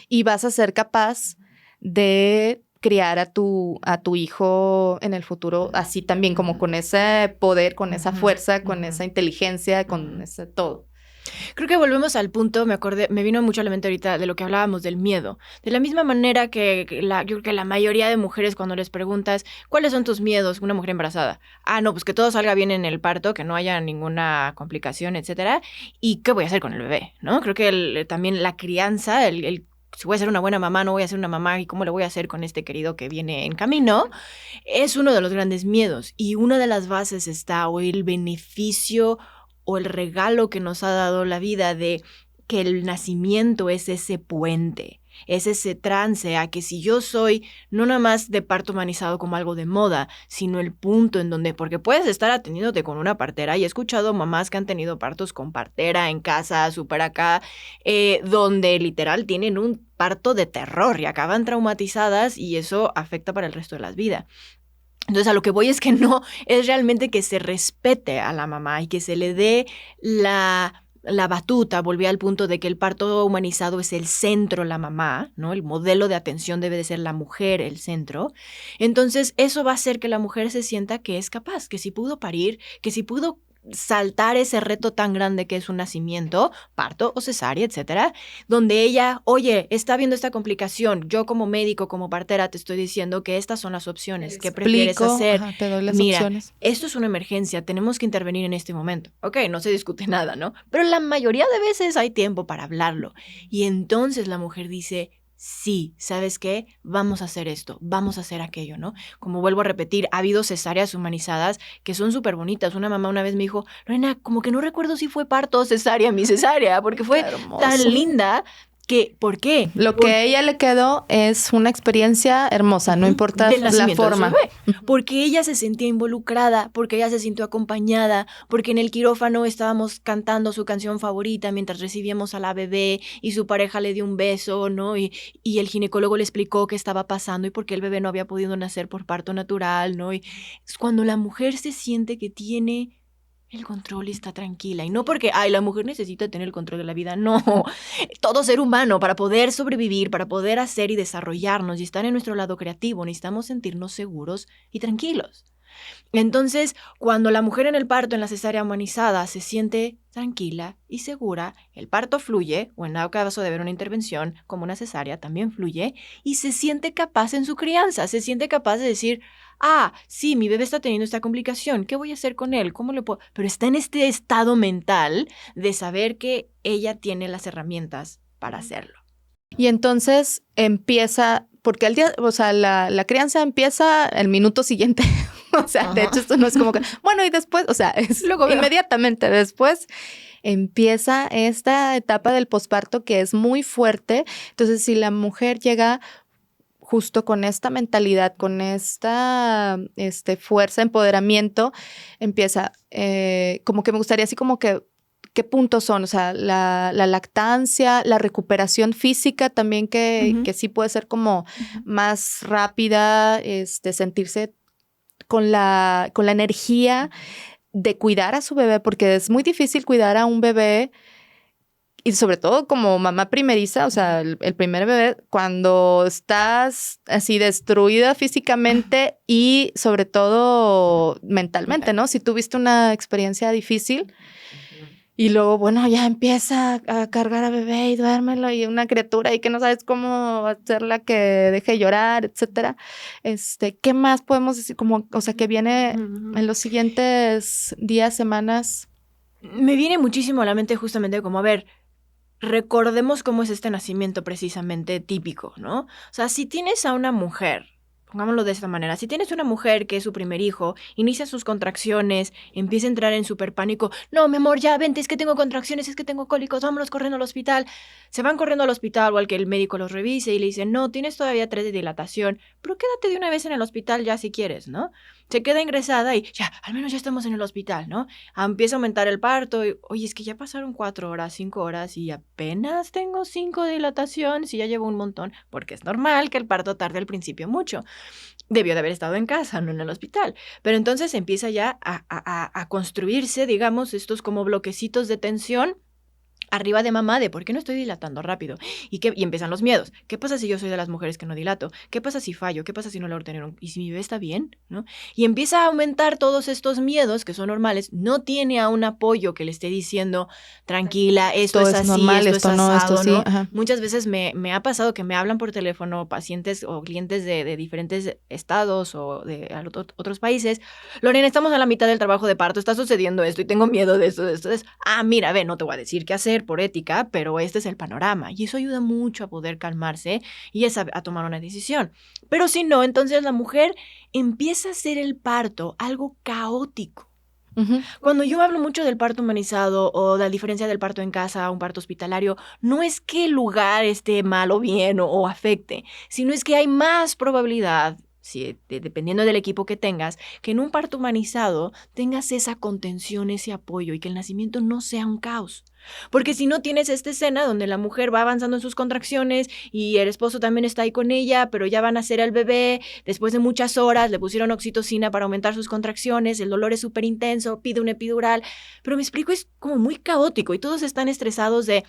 y vas a ser capaz de criar a tu hijo en el futuro así también, como con ese poder, con esa fuerza, con esa inteligencia, con ese todo. Creo que volvemos al punto, me vino mucho a la mente ahorita de lo que hablábamos del miedo. De la misma manera que yo creo que la mayoría de mujeres cuando les preguntas, ¿cuáles son tus miedos? Una mujer embarazada. No, pues que todo salga bien en el parto, que no haya ninguna complicación, etcétera. ¿Y qué voy a hacer con el bebé? ¿No? Creo que también la crianza, si voy a ser una buena mamá, no voy a ser una mamá, y cómo le voy a hacer con este querido que viene en camino, es uno de los grandes miedos. Y una de las bases está o el beneficio o el regalo que nos ha dado la vida de que el nacimiento es ese puente, es ese trance a que si yo soy no nada más de parto humanizado como algo de moda, sino el punto en donde, porque puedes estar atendiéndote con una partera, y he escuchado mamás que han tenido partos con partera en casa, súper acá, donde literal tienen un parto de terror y acaban traumatizadas y eso afecta para el resto de la vida. Entonces, a lo que voy es que no es realmente que se respete a la mamá y que se le dé la batuta. Volví al punto de que el parto humanizado es el centro, la mamá, ¿no? El modelo de atención debe de ser la mujer, el centro. Entonces, eso va a hacer que la mujer se sienta que es capaz, que si pudo parir, que si pudo saltar ese reto tan grande que es un nacimiento, parto o cesárea, etcétera, donde ella, oye, está viendo esta complicación, yo como médico, como partera, te estoy diciendo que estas son las opciones, ¿qué prefieres hacer? Ajá, te doy las Mira, opciones. esto es una emergencia, tenemos que intervenir en este momento. Ok, no se discute nada, ¿no? Pero la mayoría de veces hay tiempo para hablarlo. Y entonces la mujer dice, sí, ¿sabes qué? Vamos a hacer esto, vamos a hacer aquello, ¿no? Como vuelvo a repetir, ha habido cesáreas humanizadas que son súper bonitas. Una mamá una vez me dijo, Lorena, como que no recuerdo si fue parto o cesárea mi cesárea, porque fue tan linda que, ¿por qué? Lo que a ella le quedó es una experiencia hermosa, no importa la forma. Porque ella se sentía involucrada, porque ella se sintió acompañada, porque en el quirófano estábamos cantando su canción favorita mientras recibíamos a la bebé y su pareja le dio un beso, ¿no? Y el ginecólogo le explicó qué estaba pasando y por qué el bebé no había podido nacer por parto natural, ¿no? Y es cuando la mujer se siente que tiene el control y está tranquila. Y no porque, la mujer necesita tener el control de la vida. No, todo ser humano, para poder sobrevivir, para poder hacer y desarrollarnos y estar en nuestro lado creativo, necesitamos sentirnos seguros y tranquilos. Entonces, cuando la mujer en el parto, en la cesárea humanizada, se siente tranquila y segura, el parto fluye, o en dado caso de haber una intervención, como una cesárea, también fluye, y se siente capaz en su crianza, se siente capaz de decir, sí, mi bebé está teniendo esta complicación, ¿qué voy a hacer con él? ¿Cómo le puedo? Pero está en este estado mental de saber que ella tiene las herramientas para hacerlo. Y entonces empieza, porque la crianza empieza el minuto siguiente. O sea, de hecho, esto no es como que, bueno, y después, o sea, es inmediatamente después empieza esta etapa del posparto que es muy fuerte. Entonces, si la mujer llega justo con esta mentalidad, con esta fuerza, empoderamiento, empieza, como que me gustaría así como que, ¿qué puntos son? O sea, la lactancia, la recuperación física también que sí puede ser como más rápida, sentirse con la energía de cuidar a su bebé, porque es muy difícil cuidar a un bebé y sobre todo como mamá primeriza, o sea, el primer bebé, cuando estás así destruida físicamente y sobre todo mentalmente, ¿no? Si tuviste una experiencia difícil y luego, bueno, ya empieza a cargar a bebé y duérmelo y una criatura y que no sabes cómo hacerla que deje llorar, etcétera. ¿Qué más podemos decir? Como, o sea, que viene en los siguientes días, semanas. Me viene muchísimo a la mente justamente como, a ver, recordemos cómo es este nacimiento precisamente típico, ¿no? O sea, si tienes a una mujer, pongámoslo de esta manera, si tienes una mujer que es su primer hijo, inicia sus contracciones, empieza a entrar en súper pánico, no, mi amor, ya, vente, es que tengo contracciones, es que tengo cólicos, vámonos corriendo al hospital. Se van corriendo al hospital o al que el médico los revise y le dice, no, tienes todavía 3 de dilatación, pero quédate de una vez en el hospital ya si quieres, ¿no? Se queda ingresada y ya, al menos ya estamos en el hospital, ¿no? Empieza a aumentar el parto y, oye, es que ya pasaron 4 horas, 5 horas y apenas tengo 5 de dilatación, si ya llevo un montón, porque es normal que el parto tarde al principio mucho. Debió de haber estado en casa, no en el hospital. Pero entonces empieza ya a construirse, digamos, estos como bloquecitos de tensión arriba de mamá de ¿por qué no estoy dilatando rápido? Y empiezan los miedos. ¿Qué pasa si yo soy de las mujeres que no dilato? ¿Qué pasa si fallo? ¿Qué pasa si no logro tener un... ¿Y si mi bebé está bien? ¿No? Y empieza a aumentar todos estos miedos que son normales. No tiene a un apoyo que le esté diciendo, tranquila, esto es así, normal, esto es no, asado, esto sí. ¿no? Ajá. Muchas veces me ha pasado que me hablan por teléfono pacientes o clientes de diferentes estados o de otros países. Lorena, estamos a la mitad del trabajo de parto, está sucediendo esto y tengo miedo de esto, de esto, de esto. Ah, mira, ve, no te voy a decir qué hacer por ética, pero este es el panorama. Y eso ayuda mucho a poder calmarse y a tomar una decisión. Pero si no, entonces la mujer empieza a hacer el parto algo caótico. Uh-huh. Cuando yo hablo mucho del parto humanizado o la diferencia del parto en casa a un parto hospitalario, no es que el lugar esté mal o bien o afecte, sino es que hay más probabilidad, dependiendo del equipo que tengas, que en un parto humanizado tengas esa contención, ese apoyo y que el nacimiento no sea un caos. Porque si no tienes esta escena donde la mujer va avanzando en sus contracciones y el esposo también está ahí con ella, pero ya van a nacer al bebé, después de muchas horas le pusieron oxitocina para aumentar sus contracciones, el dolor es súper intenso, pide una epidural, pero me explico, es como muy caótico y todos están estresados de,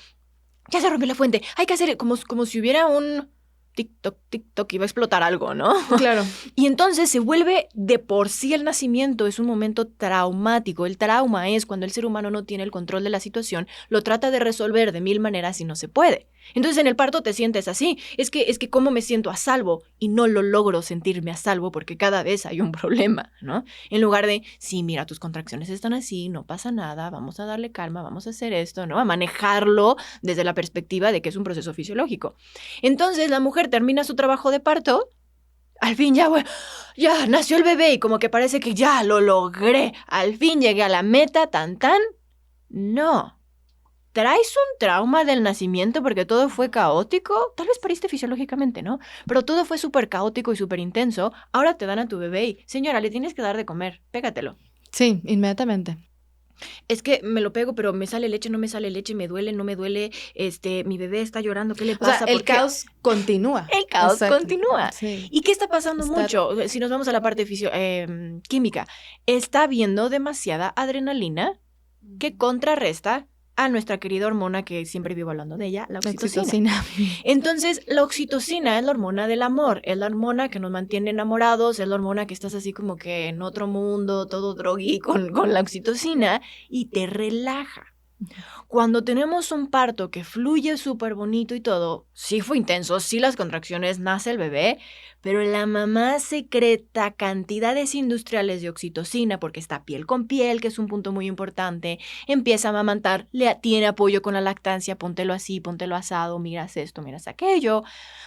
ya se rompió la fuente, hay que hacer como si hubiera un... TikTok, iba a explotar algo, ¿no? Claro. Y entonces se vuelve de por sí el nacimiento, es un momento traumático. El trauma es cuando el ser humano no tiene el control de la situación, lo trata de resolver de 1000 maneras y no se puede. Entonces en el parto te sientes así, es que cómo me siento a salvo y no lo logro sentirme a salvo porque cada vez hay un problema, ¿no? En lugar de, sí, mira, tus contracciones están así, no pasa nada, vamos a darle calma, vamos a hacer esto, ¿no? A manejarlo desde la perspectiva de que es un proceso fisiológico. Entonces la mujer termina su trabajo de parto, al fin ya nació el bebé y como que parece que ya lo logré, al fin llegué a la meta, tan. No. ¿Traes un trauma del nacimiento porque todo fue caótico? Tal vez pariste fisiológicamente, ¿no? Pero todo fue súper caótico y súper intenso. Ahora te dan a tu bebé y, señora, le tienes que dar de comer, pégatelo. Sí, inmediatamente. Es que me lo pego, pero me sale leche, no me sale leche, me duele, no me duele, mi bebé está llorando, ¿qué le pasa? O sea, el caos continúa. El caos continúa. Sí. ¿Y qué está pasando mucho? Si nos vamos a la parte química, está habiendo demasiada adrenalina que contrarresta a nuestra querida hormona que siempre vivo hablando de ella, la oxitocina. Entonces, la oxitocina es la hormona del amor, es la hormona que nos mantiene enamorados, es la hormona que estás así como que en otro mundo, todo drogui con la oxitocina y te relaja. Cuando tenemos un parto que fluye súper bonito y todo, sí fue intenso, sí las contracciones, nace el bebé, pero la mamá secreta cantidades industriales de oxitocina porque está piel con piel, que es un punto muy importante, empieza a amamantar, tiene apoyo con la lactancia, póntelo así, póntelo asado, miras esto, miras aquello,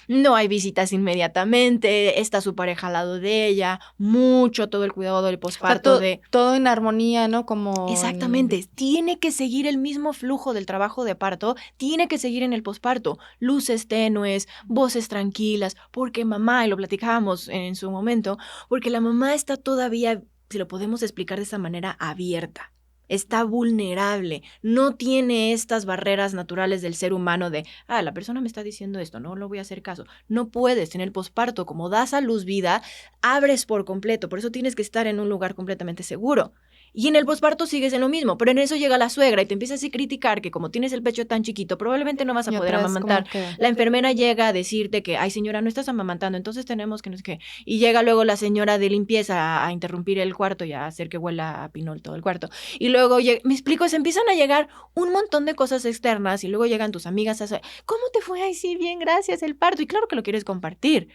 no hay visitas inmediatamente, está su pareja al lado de ella, mucho todo el cuidado del posparto. O sea, todo en armonía, ¿no? Como exactamente, tiene que seguir el mismo flujo del trabajo de parto, tiene que seguir en el posparto, luces tenues, voces tranquilas, porque mamá, y lo platicábamos en su momento, porque la mamá está todavía, si lo podemos explicar de esa manera, abierta. Está vulnerable, no tiene estas barreras naturales del ser humano de, la persona me está diciendo esto, no lo voy a hacer caso. No puedes en el posparto, como das a luz vida, abres por completo, por eso tienes que estar en un lugar completamente seguro. Y en el posparto sigues en lo mismo, pero en eso llega la suegra y te empiezas a criticar que como tienes el pecho tan chiquito, probablemente no vas a poder amamantar. La enfermera llega a decirte que, ay señora, no estás amamantando, entonces tenemos que no sé qué. Y llega luego la señora de limpieza a interrumpir el cuarto y a hacer que huela a pinol todo el cuarto. Y luego, me explico, se empiezan a llegar un montón de cosas externas y luego llegan tus amigas a hacer, ¿cómo te fue? Ay, sí, bien, gracias, el parto. Y claro que lo quieres compartir.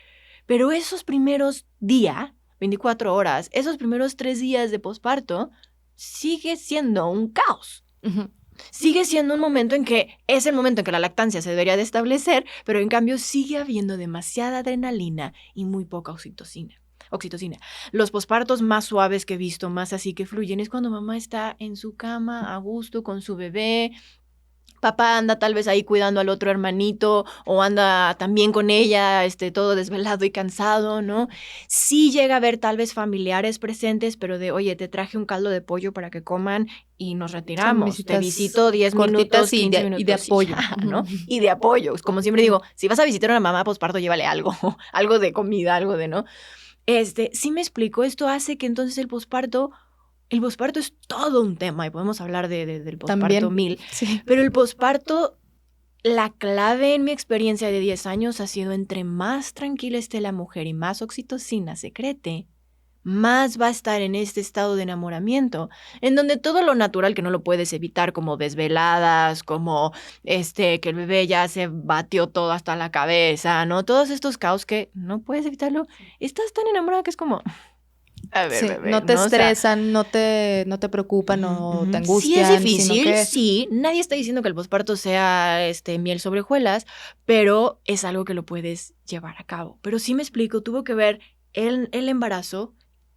Pero esos primeros días, 24 horas, esos primeros 3 días de posparto, sigue siendo un caos. Uh-huh. Sigue siendo un momento en que es el momento en que la lactancia se debería de establecer, pero en cambio sigue habiendo demasiada adrenalina y muy poca oxitocina. Los pospartos más suaves que he visto, más así que fluyen, es cuando mamá está en su cama a gusto con su bebé, Papá anda tal vez ahí cuidando al otro hermanito o anda también con ella, todo desvelado y cansado, ¿no? Sí llega a haber tal vez familiares presentes, pero de, oye, te traje un caldo de pollo para que coman y nos Son retiramos. Te visitas visito 10 cortitas minutos, y 15 de minutos y apoyo. ya, ¿no? Y de apoyo. Como siempre digo, si vas a visitar a una mamá posparto, llévale algo, algo de comida, algo de, ¿no? Sí me explico, esto hace que entonces el posparto es todo un tema y podemos hablar del posparto También, 1000, sí. pero el posparto, la clave en mi experiencia de 10 años ha sido entre más tranquila esté la mujer y más oxitocina secrete, más va a estar en este estado de enamoramiento, en donde todo lo natural que no lo puedes evitar, como desveladas, como que el bebé ya se batió todo hasta la cabeza, ¿no? Todos estos caos que no puedes evitarlo, estás tan enamorada que es como, a ver, Sí, bebé, no te ¿no? O sea, estresan, no te preocupan, no te sí es angustian, sino difícil, que sí. Nadie está diciendo que el posparto sea miel sobre hojuelas, pero es algo que lo puedes llevar a cabo. Pero sí me explico, tuvo que ver el embarazo,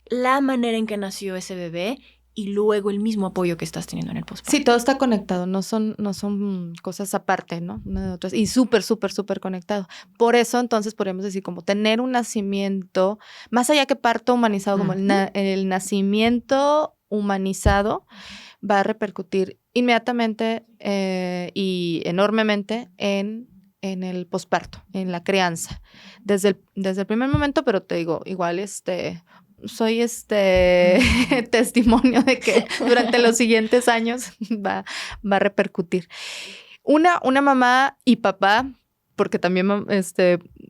la manera en que nació ese bebé y luego el mismo apoyo que estás teniendo en el posparto. sí, todo está conectado, no son cosas aparte, ¿no? Una de otras. Y súper, súper, súper conectado. Por eso, entonces, podríamos decir, como tener un nacimiento, más allá que parto humanizado, como el nacimiento humanizado, va a repercutir inmediatamente y enormemente en el posparto, en la crianza. Desde el primer momento, pero te digo, igual soy testimonio de que durante los siguientes años va a repercutir. Una mamá y papá, porque también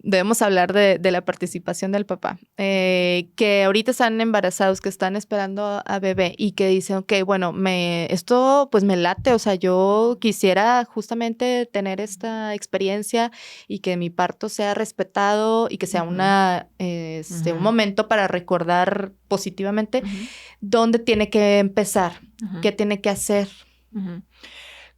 debemos hablar de la participación del papá, que ahorita están embarazados, que están esperando a bebé y que dicen, ok, bueno, esto pues me late, o sea, yo quisiera justamente tener esta experiencia y que mi parto sea respetado y que sea un momento para recordar positivamente dónde tiene que empezar, qué tiene que hacer.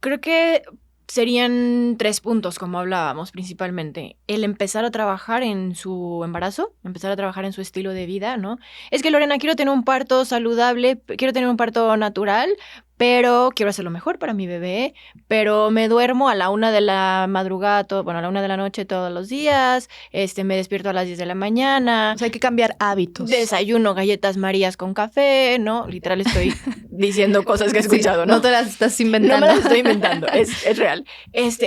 Creo que serían 3 puntos, como hablábamos principalmente. El empezar a trabajar en su embarazo, empezar a trabajar en su estilo de vida, ¿no? Es que, Lorena, quiero tener un parto saludable, quiero tener un parto natural, pero quiero hacer lo mejor para mi bebé, pero me duermo a la 1 de la madrugada, a la 1 de la noche todos los días, me despierto a las 10 de la mañana. O sea, hay que cambiar hábitos. Desayuno galletas Marías con café, ¿no? Literal estoy diciendo cosas que he escuchado, ¿no? No te las estás inventando. No me las estoy inventando, es real.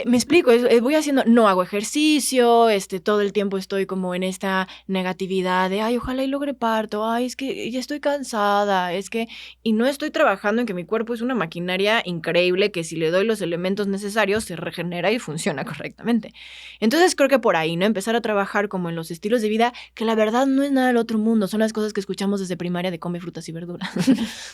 Me explico, voy haciendo, no hago ejercicio, todo el tiempo estoy como en esta negatividad de, ay, ojalá y logre parto, ay, es que ya estoy cansada, y no estoy trabajando en que mi cuerpo es una maquinaria increíble que si le doy los elementos necesarios se regenera y funciona correctamente. Entonces creo que por ahí, ¿no? Empezar a trabajar como en los estilos de vida, que la verdad no es nada del otro mundo, son las cosas que escuchamos desde primaria de come frutas y verduras.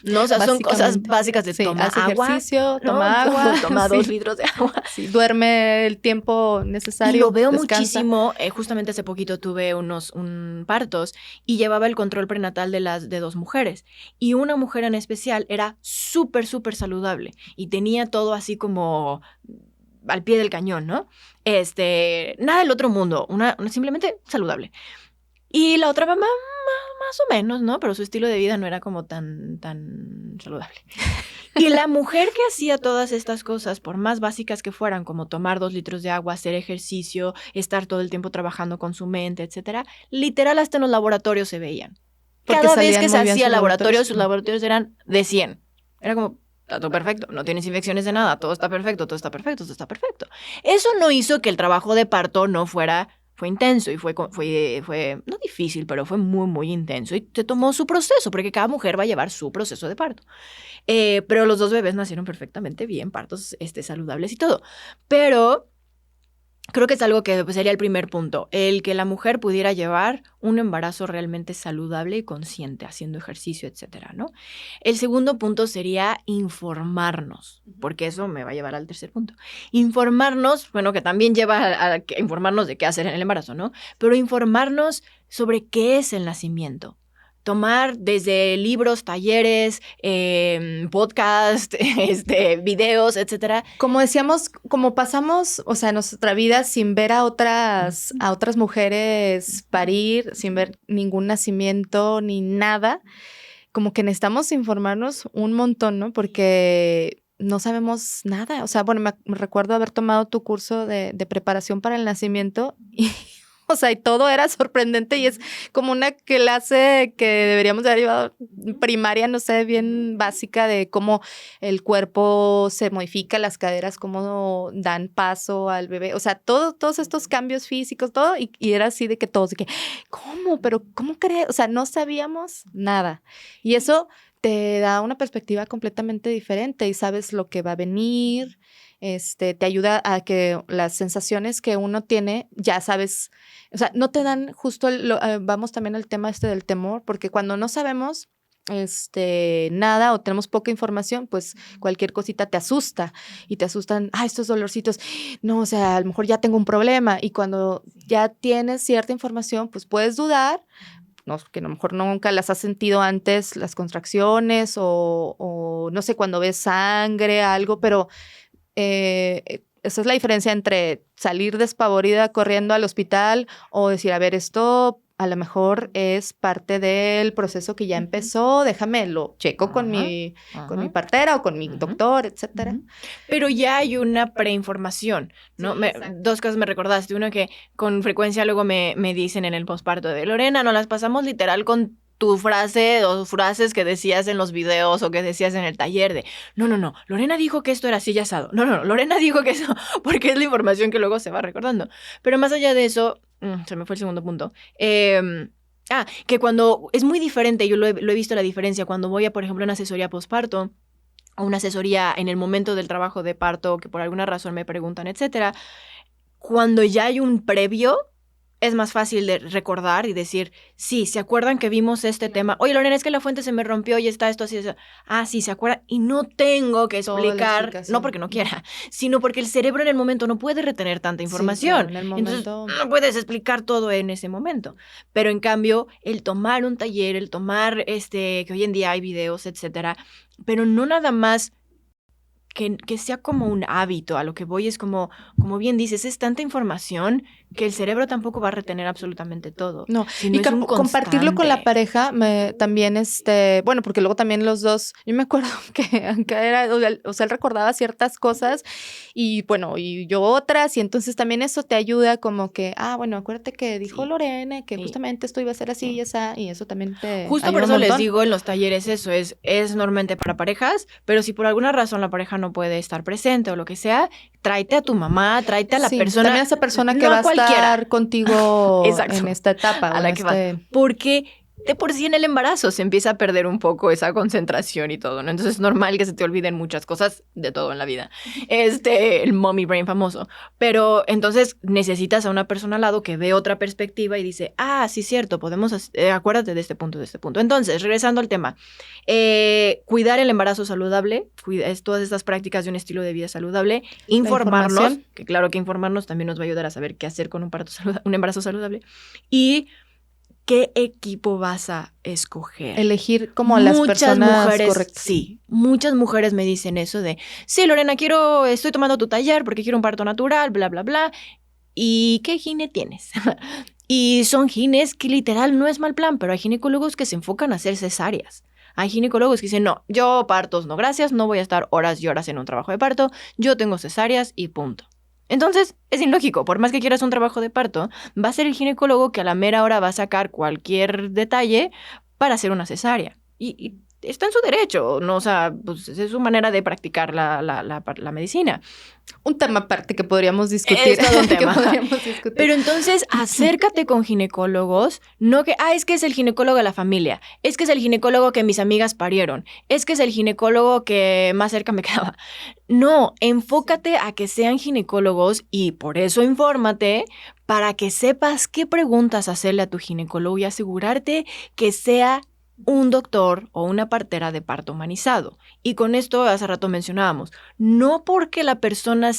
No, o sea, son cosas básicas de tomar agua. Ejercicio, toma agua. Toma 2 litros de agua. Sí, duerme el tiempo necesario. Y lo veo descansa. muchísimo. Justamente hace poquito tuve unos partos y llevaba el control prenatal de 2 mujeres. Y una mujer en especial era súper, súper saludable y tenía todo así como al pie del cañón, ¿no? Nada del otro mundo, una simplemente saludable. Y la otra mamá, más o menos, ¿no? Pero su estilo de vida no era como tan saludable. Y la mujer que hacía todas estas cosas, por más básicas que fueran, como tomar 2 litros de agua, hacer ejercicio, estar todo el tiempo trabajando con su mente, etcétera, literal hasta en los laboratorios se veían. Porque cada vez que se salían muy bien hacía sus laboratorio, sus laboratorios. laboratorios eran de 100. Era como, está todo perfecto, no tienes infecciones de nada, todo está perfecto, todo está perfecto, todo está perfecto. Eso no hizo que el trabajo de parto no fuera... Fue intenso y fue no difícil, pero fue muy, muy intenso. Y se tomó su proceso, porque cada mujer va a llevar su proceso de parto. Pero los 2 bebés nacieron perfectamente bien, partos saludables y todo. Pero creo que es algo que sería el primer punto, el que la mujer pudiera llevar un embarazo realmente saludable y consciente, haciendo ejercicio, etcétera, ¿no? El segundo punto sería informarnos, porque eso me va a llevar al tercer punto. Informarnos, bueno, que también lleva a informarnos de qué hacer en el embarazo, ¿no? Pero informarnos sobre qué es el nacimiento. Tomar desde libros, talleres, podcast, videos, etcétera. Como decíamos, como pasamos, o sea, nuestra vida sin ver a otras mujeres parir, sin ver ningún nacimiento ni nada, como que necesitamos informarnos un montón, ¿no? Porque no sabemos nada. O sea, bueno, me recuerdo haber tomado tu curso de preparación para el nacimiento y, o sea, y todo era sorprendente y es como una clase que deberíamos de haber llevado primaria, no sé, bien básica de cómo el cuerpo se modifica, las caderas, cómo dan paso al bebé. O sea, todos estos cambios físicos, todo, y era así de que todos, de que, ¿cómo? ¿Pero cómo crees? O sea, no sabíamos nada. Y eso te da una perspectiva completamente diferente y sabes lo que va a venir, te ayuda a que las sensaciones que uno tiene, ya sabes, o sea, no te dan justo, vamos también al tema del temor, porque cuando no sabemos nada o tenemos poca información, pues cualquier cosita te asusta y te asustan, estos dolorcitos, no, o sea, a lo mejor ya tengo un problema y cuando ya tienes cierta información, pues puedes dudar, no, que a lo mejor nunca las has sentido antes, las contracciones o no sé, cuando ves sangre, algo, pero esa es la diferencia entre salir despavorida corriendo al hospital o decir, a ver, esto a lo mejor es parte del proceso que ya empezó, déjame, lo checo con mi partera o con mi doctor, etcétera. Pero ya hay una preinformación, ¿no? Sí, dos cosas me recordaste. Una que con frecuencia luego me dicen en el posparto de Lorena, nos las pasamos literal con tu frase o frases que decías en los videos o que decías en el taller de no, Lorena dijo que esto era así y asado. No, Lorena dijo que eso, porque es la información que luego se va recordando. Pero más allá de eso, se me fue el segundo punto. Que cuando es muy diferente, yo lo he visto la diferencia cuando voy a, por ejemplo, una asesoría posparto o una asesoría en el momento del trabajo de parto, que por alguna razón me preguntan, etcétera. Cuando ya hay un previo, es más fácil de recordar y decir, sí, ¿se acuerdan que vimos este tema? Oye, Lorena, es que la fuente se me rompió y está esto así. Sí, ¿se acuerdan? Y no tengo que explicar, no porque no quiera, sino porque el cerebro en el momento no puede retener tanta información. Sí, claro, en el momento... Entonces, no puedes explicar todo en ese momento. Pero en cambio, el tomar un taller, el tomar, que hoy en día hay videos, etcétera, pero no nada más que sea como un hábito. A lo que voy es como bien dices, es tanta información que el cerebro tampoco va a retener absolutamente todo. No, y compartirlo con la pareja también, bueno, porque luego también los dos, yo me acuerdo que era, o sea, él recordaba ciertas cosas y bueno, y yo otras, y entonces también eso te ayuda como que, bueno, acuérdate que dijo Lorena, que justamente esto iba a ser así y esa, y eso también te justo por eso les digo en los talleres eso, es normalmente para parejas, pero si por alguna razón la pareja no puede estar presente o lo que sea, tráete a tu mamá, tráete a la persona. También a esa persona que va a estar contigo en esta etapa. A la que va. Porque de por sí en el embarazo se empieza a perder un poco esa concentración y todo, ¿no? Entonces es normal que se te olviden muchas cosas de todo en la vida. El mommy brain famoso. Pero entonces necesitas a una persona al lado que ve otra perspectiva y dice, sí, cierto, podemos, acuérdate de este punto, de este punto. Entonces, regresando al tema, cuidar el embarazo saludable, todas estas prácticas de un estilo de vida saludable, informarnos, que claro que informarnos también nos va a ayudar a saber qué hacer con un embarazo saludable, y ¿qué equipo vas a escoger? Elegir como las personas correctas. Sí, muchas mujeres me dicen eso de, sí, Lorena, estoy tomando tu taller porque quiero un parto natural, bla, bla, bla. ¿Y qué gine tienes? Y son gines que literal no es mal plan, pero hay ginecólogos que se enfocan a hacer cesáreas. Hay ginecólogos que dicen, no, yo partos no, gracias, no voy a estar horas y horas en un trabajo de parto, yo tengo cesáreas y punto. Entonces, es ilógico, por más que quieras un trabajo de parto, va a ser el ginecólogo que a la mera hora va a sacar cualquier detalle para hacer una cesárea. Y está en su derecho, ¿no? O sea, pues es su manera de practicar la medicina. Un tema aparte que podríamos discutir. Es todo un tema. Pero entonces, acércate con ginecólogos, no que, es que es el ginecólogo de la familia, es que es el ginecólogo que mis amigas parieron, es que es el ginecólogo que más cerca me quedaba. No, enfócate a que sean ginecólogos y por eso infórmate para que sepas qué preguntas hacerle a tu ginecólogo y asegurarte que sea un doctor o una partera de parto humanizado. Y con esto hace rato mencionábamos, no porque la persona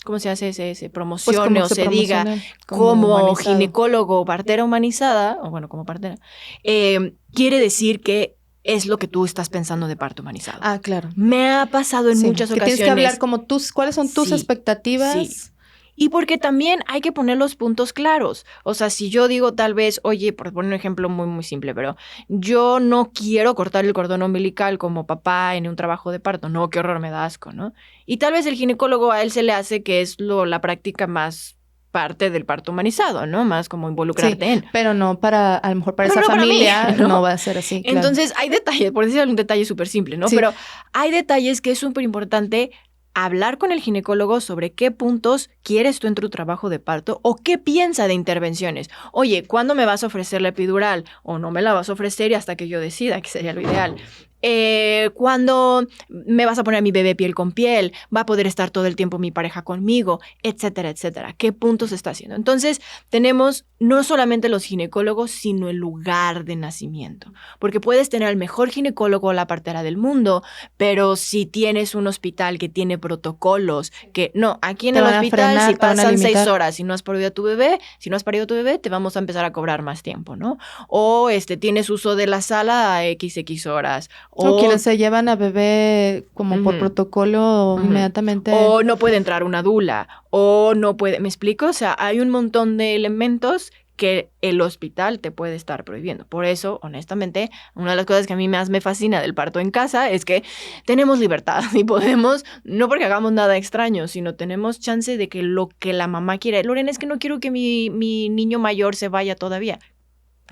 ¿cómo se hace? Se promocione pues o se diga como ginecólogo o partera humanizada, o bueno, como partera, quiere decir que es lo que tú estás pensando de parto humanizado. Claro. Me ha pasado en muchas ocasiones. Tienes que hablar como cuáles son tus expectativas. Sí. Y porque también hay que poner los puntos claros. O sea, si yo digo tal vez, oye, por poner un ejemplo muy, muy simple, pero yo no quiero cortar el cordón umbilical como papá en un trabajo de parto. No, qué horror, me da asco, ¿no? Y tal vez el ginecólogo a él se le hace que es la práctica más parte del parto humanizado, ¿no? Más como involucrarte Sí, en. pero no para, a lo mejor para Pero esa no para mí, familia ¿no? no va a ser así, claro. Entonces, hay detalles, por decir un detalle súper simple, ¿no? Sí. Pero hay detalles que es súper importante hablar con el ginecólogo sobre qué puntos quieres tú en tu trabajo de parto o qué piensa de intervenciones. Oye, ¿cuándo me vas a ofrecer la epidural? O no me la vas a ofrecer y hasta que yo decida, que sería lo ideal. ¿Cuándo me vas a poner a mi bebé piel con piel? ¿Va a poder estar todo el tiempo mi pareja conmigo? Etcétera, etcétera. ¿Qué puntos está haciendo? Entonces, tenemos no solamente los ginecólogos, sino el lugar de nacimiento. Porque puedes tener al mejor ginecólogo o la partera del mundo, pero si tienes un hospital que tiene protocolos, que no, aquí en Te el van a hospital, frenar, si te van a pasan 6 limitar. horas y no has parido a tu bebé, si no has parido a tu bebé, te vamos a empezar a cobrar más tiempo, ¿no? O tienes uso de la sala a XX horas. O quienes se llevan a bebé como por protocolo inmediatamente. O no puede entrar una dula, o no puede, ¿me explico? O sea, hay un montón de elementos que el hospital te puede estar prohibiendo. Por eso, honestamente, una de las cosas que a mí más me fascina del parto en casa es que tenemos libertad y podemos, no porque hagamos nada extraño, sino tenemos chance de que lo que la mamá quiere. Lorena, es que no quiero que mi niño mayor se vaya todavía.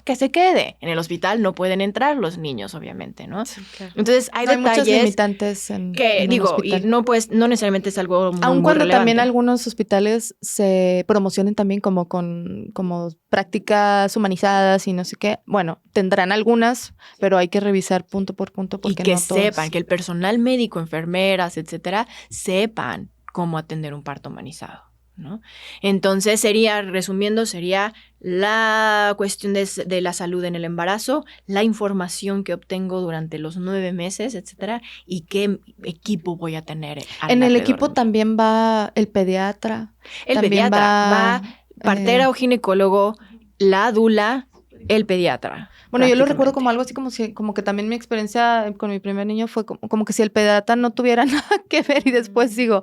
Que se quede. En el hospital no pueden entrar los niños, obviamente, ¿no? Sí, claro. Entonces, hay muchos detalles limitantes en que, un digo, y hospital. no, pues, no necesariamente es algo muy, Aun muy cuando relevante. también algunos hospitales se promocionen también como como prácticas humanizadas y no sé qué. Bueno, tendrán algunas, pero hay que revisar punto por punto Y porque que no todos. sepan, que el personal médico, enfermeras, etcétera, sepan cómo atender un parto humanizado, ¿no? Entonces resumiendo, sería la cuestión de la salud en el embarazo, la información que obtengo durante los 9 meses, etcétera, y qué equipo voy a tener En el alrededor equipo de mí. también va el pediatra. El también pediatra, va partera o ginecólogo, la dula, el pediatra. Bueno, yo lo recuerdo prácticamente. como algo así como que también mi experiencia con mi primer niño fue como que si el pediatra no tuviera nada que ver y después digo,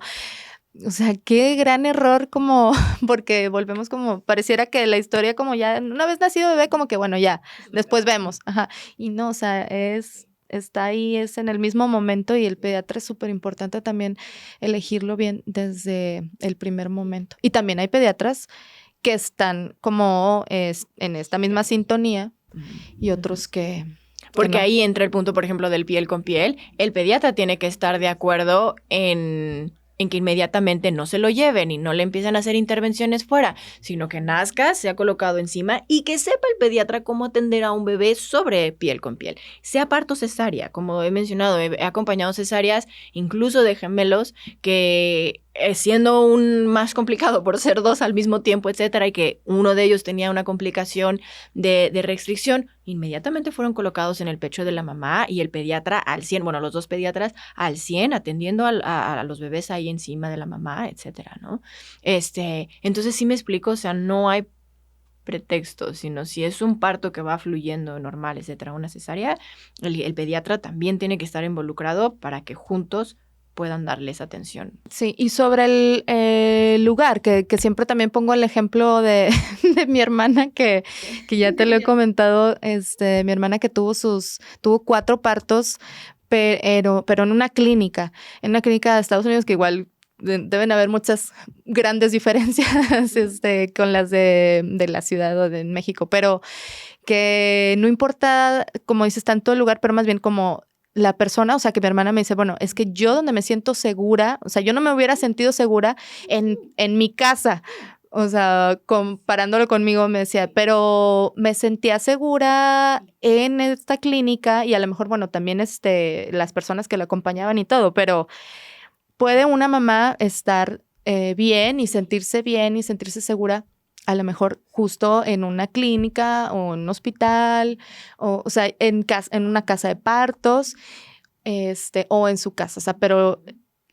o sea, qué gran error como, porque volvemos como, pareciera que la historia como ya, una vez nacido bebé, como que bueno, ya, después vemos, ajá, y no, o sea, está ahí, es en el mismo momento y el pediatra es súper importante también elegirlo bien desde el primer momento. Y también hay pediatras que están como en esta misma sintonía y otros que Porque no. ahí entra el punto, por ejemplo, del piel con piel. El pediatra tiene que estar de acuerdo en que inmediatamente no se lo lleven y no le empiecen a hacer intervenciones fuera, sino que nazca, sea colocado encima y que sepa el pediatra cómo atender a un bebé sobre piel con piel. Sea parto cesárea, como he mencionado, he acompañado cesáreas, incluso de gemelos, que siendo más complicado por ser dos al mismo tiempo, etcétera, y que uno de ellos tenía una complicación de restricción, inmediatamente fueron colocados en el pecho de la mamá y el pediatra al 100, bueno, los dos pediatras al 100, atendiendo a los bebés ahí encima de la mamá, etcétera, ¿no? Entonces sí me explico, o sea, no hay pretexto, sino si es un parto que va fluyendo normal, etcétera, una cesárea, el pediatra también tiene que estar involucrado para que juntos puedan darles atención. Sí, y sobre el lugar, que siempre también pongo el ejemplo de mi hermana, que ya te lo he comentado, mi hermana que tuvo 4 partos, pero en una clínica de Estados Unidos, que igual deben haber muchas grandes diferencias con las de la ciudad o de México, pero que no importa, como dices, tanto el lugar, pero más bien como la persona, o sea, que mi hermana me dice, bueno, es que yo donde me siento segura, o sea, yo no me hubiera sentido segura en mi casa, o sea, comparándolo conmigo, me decía, pero me sentía segura en esta clínica y a lo mejor, bueno, también las personas que la acompañaban y todo, pero puede una mamá estar bien y sentirse segura a lo mejor justo en una clínica o en un hospital, o sea, en una casa de partos, o en su casa. O sea, pero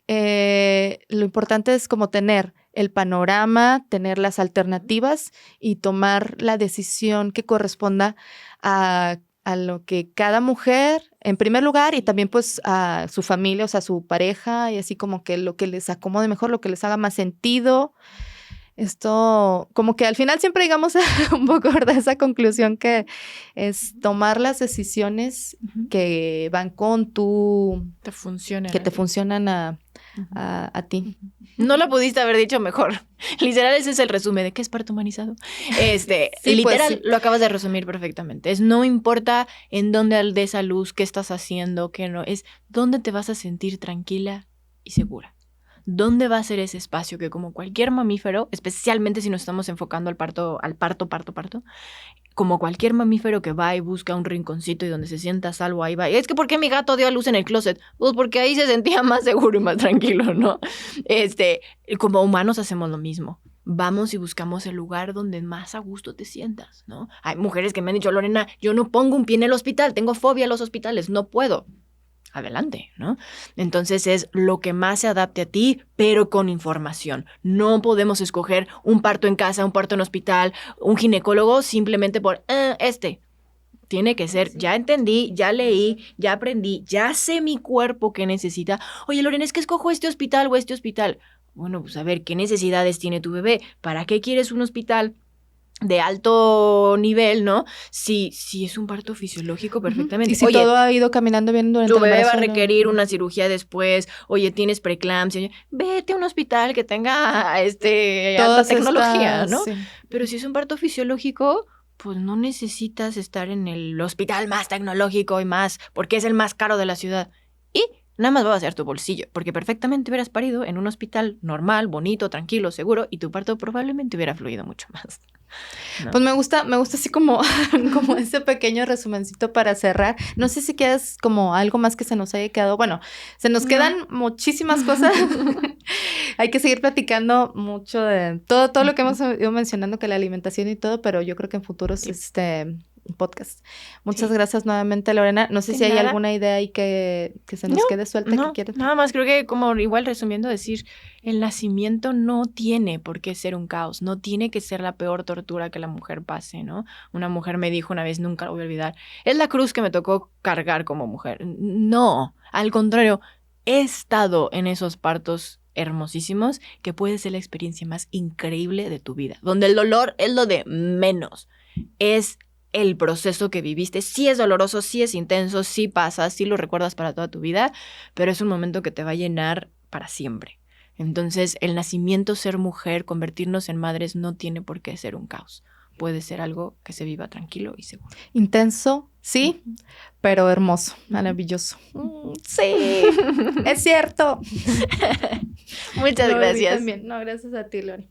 lo importante es como tener el panorama, tener las alternativas y tomar la decisión que corresponda a lo que cada mujer, en primer lugar, y también pues a su familia, o sea, a su pareja, y así como que lo que les acomode mejor, lo que les haga más sentido. esto, como que al final siempre llegamos a un poco, ¿verdad? Esa conclusión que es tomar las decisiones que van con tu... Te funcionan. Que te funcionan a ti. No lo pudiste haber dicho mejor. Literal, ese es el resumen de qué es parto humanizado. Sí, literal, pues, sí. lo acabas de resumir perfectamente. Es no importa en dónde des a luz, qué estás haciendo, qué no. Es dónde te vas a sentir tranquila y segura. ¿Dónde va a ser ese espacio que como cualquier mamífero, especialmente si nos estamos enfocando al parto, como cualquier mamífero que va y busca un rinconcito y donde se sienta a salvo, ahí va. Y es que ¿por qué mi gato dio a luz en el closet? Pues porque ahí se sentía más seguro y más tranquilo, ¿no? Como humanos hacemos lo mismo. Vamos y buscamos el lugar donde más a gusto te sientas, ¿no? Hay mujeres que me han dicho, Lorena, yo no pongo un pie en el hospital, tengo fobia a los hospitales, no puedo. Adelante, ¿no? Entonces es lo que más se adapte a ti, pero con información. No podemos escoger un parto en casa, un parto en hospital, un ginecólogo simplemente por, Tiene que ser, ya entendí, ya leí, ya aprendí, ya sé mi cuerpo qué necesita. Oye, Lorena, es que escojo este hospital o este hospital. Bueno, pues a ver, ¿qué necesidades tiene tu bebé? ¿Para qué quieres un hospital de alto nivel, ¿no? Si es un parto fisiológico, perfectamente. Y si Oye, todo ha ido caminando bien durante tu el bebé va a embarazo, requerir una cirugía después. Oye, tienes preeclampsia. Vete a un hospital que tenga alta tecnología, ¿no? Sí. Pero si es un parto fisiológico, pues no necesitas estar en el hospital más tecnológico y más, porque es el más caro de la ciudad. Y nada más va a ser tu bolsillo, porque perfectamente hubieras parido en un hospital normal, bonito, tranquilo, seguro, y tu parto probablemente hubiera fluido mucho más. ¿No? Pues me gusta así como ese pequeño resumencito para cerrar. No sé si quieres como algo más que se nos haya quedado. Bueno, se nos quedan muchísimas cosas. Hay que seguir platicando mucho de todo lo que hemos ido mencionando, que la alimentación y todo, pero yo creo que en futuros podcast. Muchas gracias nuevamente, Lorena. No sé si hay alguna idea ahí que se nos quede suelta que quieras. Nada más creo que como igual resumiendo decir, el nacimiento no tiene por qué ser un caos, no tiene que ser la peor tortura que la mujer pase, ¿no? Una mujer me dijo una vez, nunca lo voy a olvidar, es la cruz que me tocó cargar como mujer. No, al contrario, he estado en esos partos hermosísimos que puede ser la experiencia más increíble de tu vida, donde el dolor es lo de menos, es el proceso que viviste. Sí es doloroso, sí es intenso, sí pasa, sí lo recuerdas para toda tu vida, pero es un momento que te va a llenar para siempre. Entonces, el nacimiento, ser mujer, convertirnos en madres no tiene por qué ser un caos. Puede ser algo que se viva tranquilo y seguro. Intenso, sí, pero hermoso, maravilloso. Sí, es cierto. Muchas gracias. También. No, gracias a ti, Lori.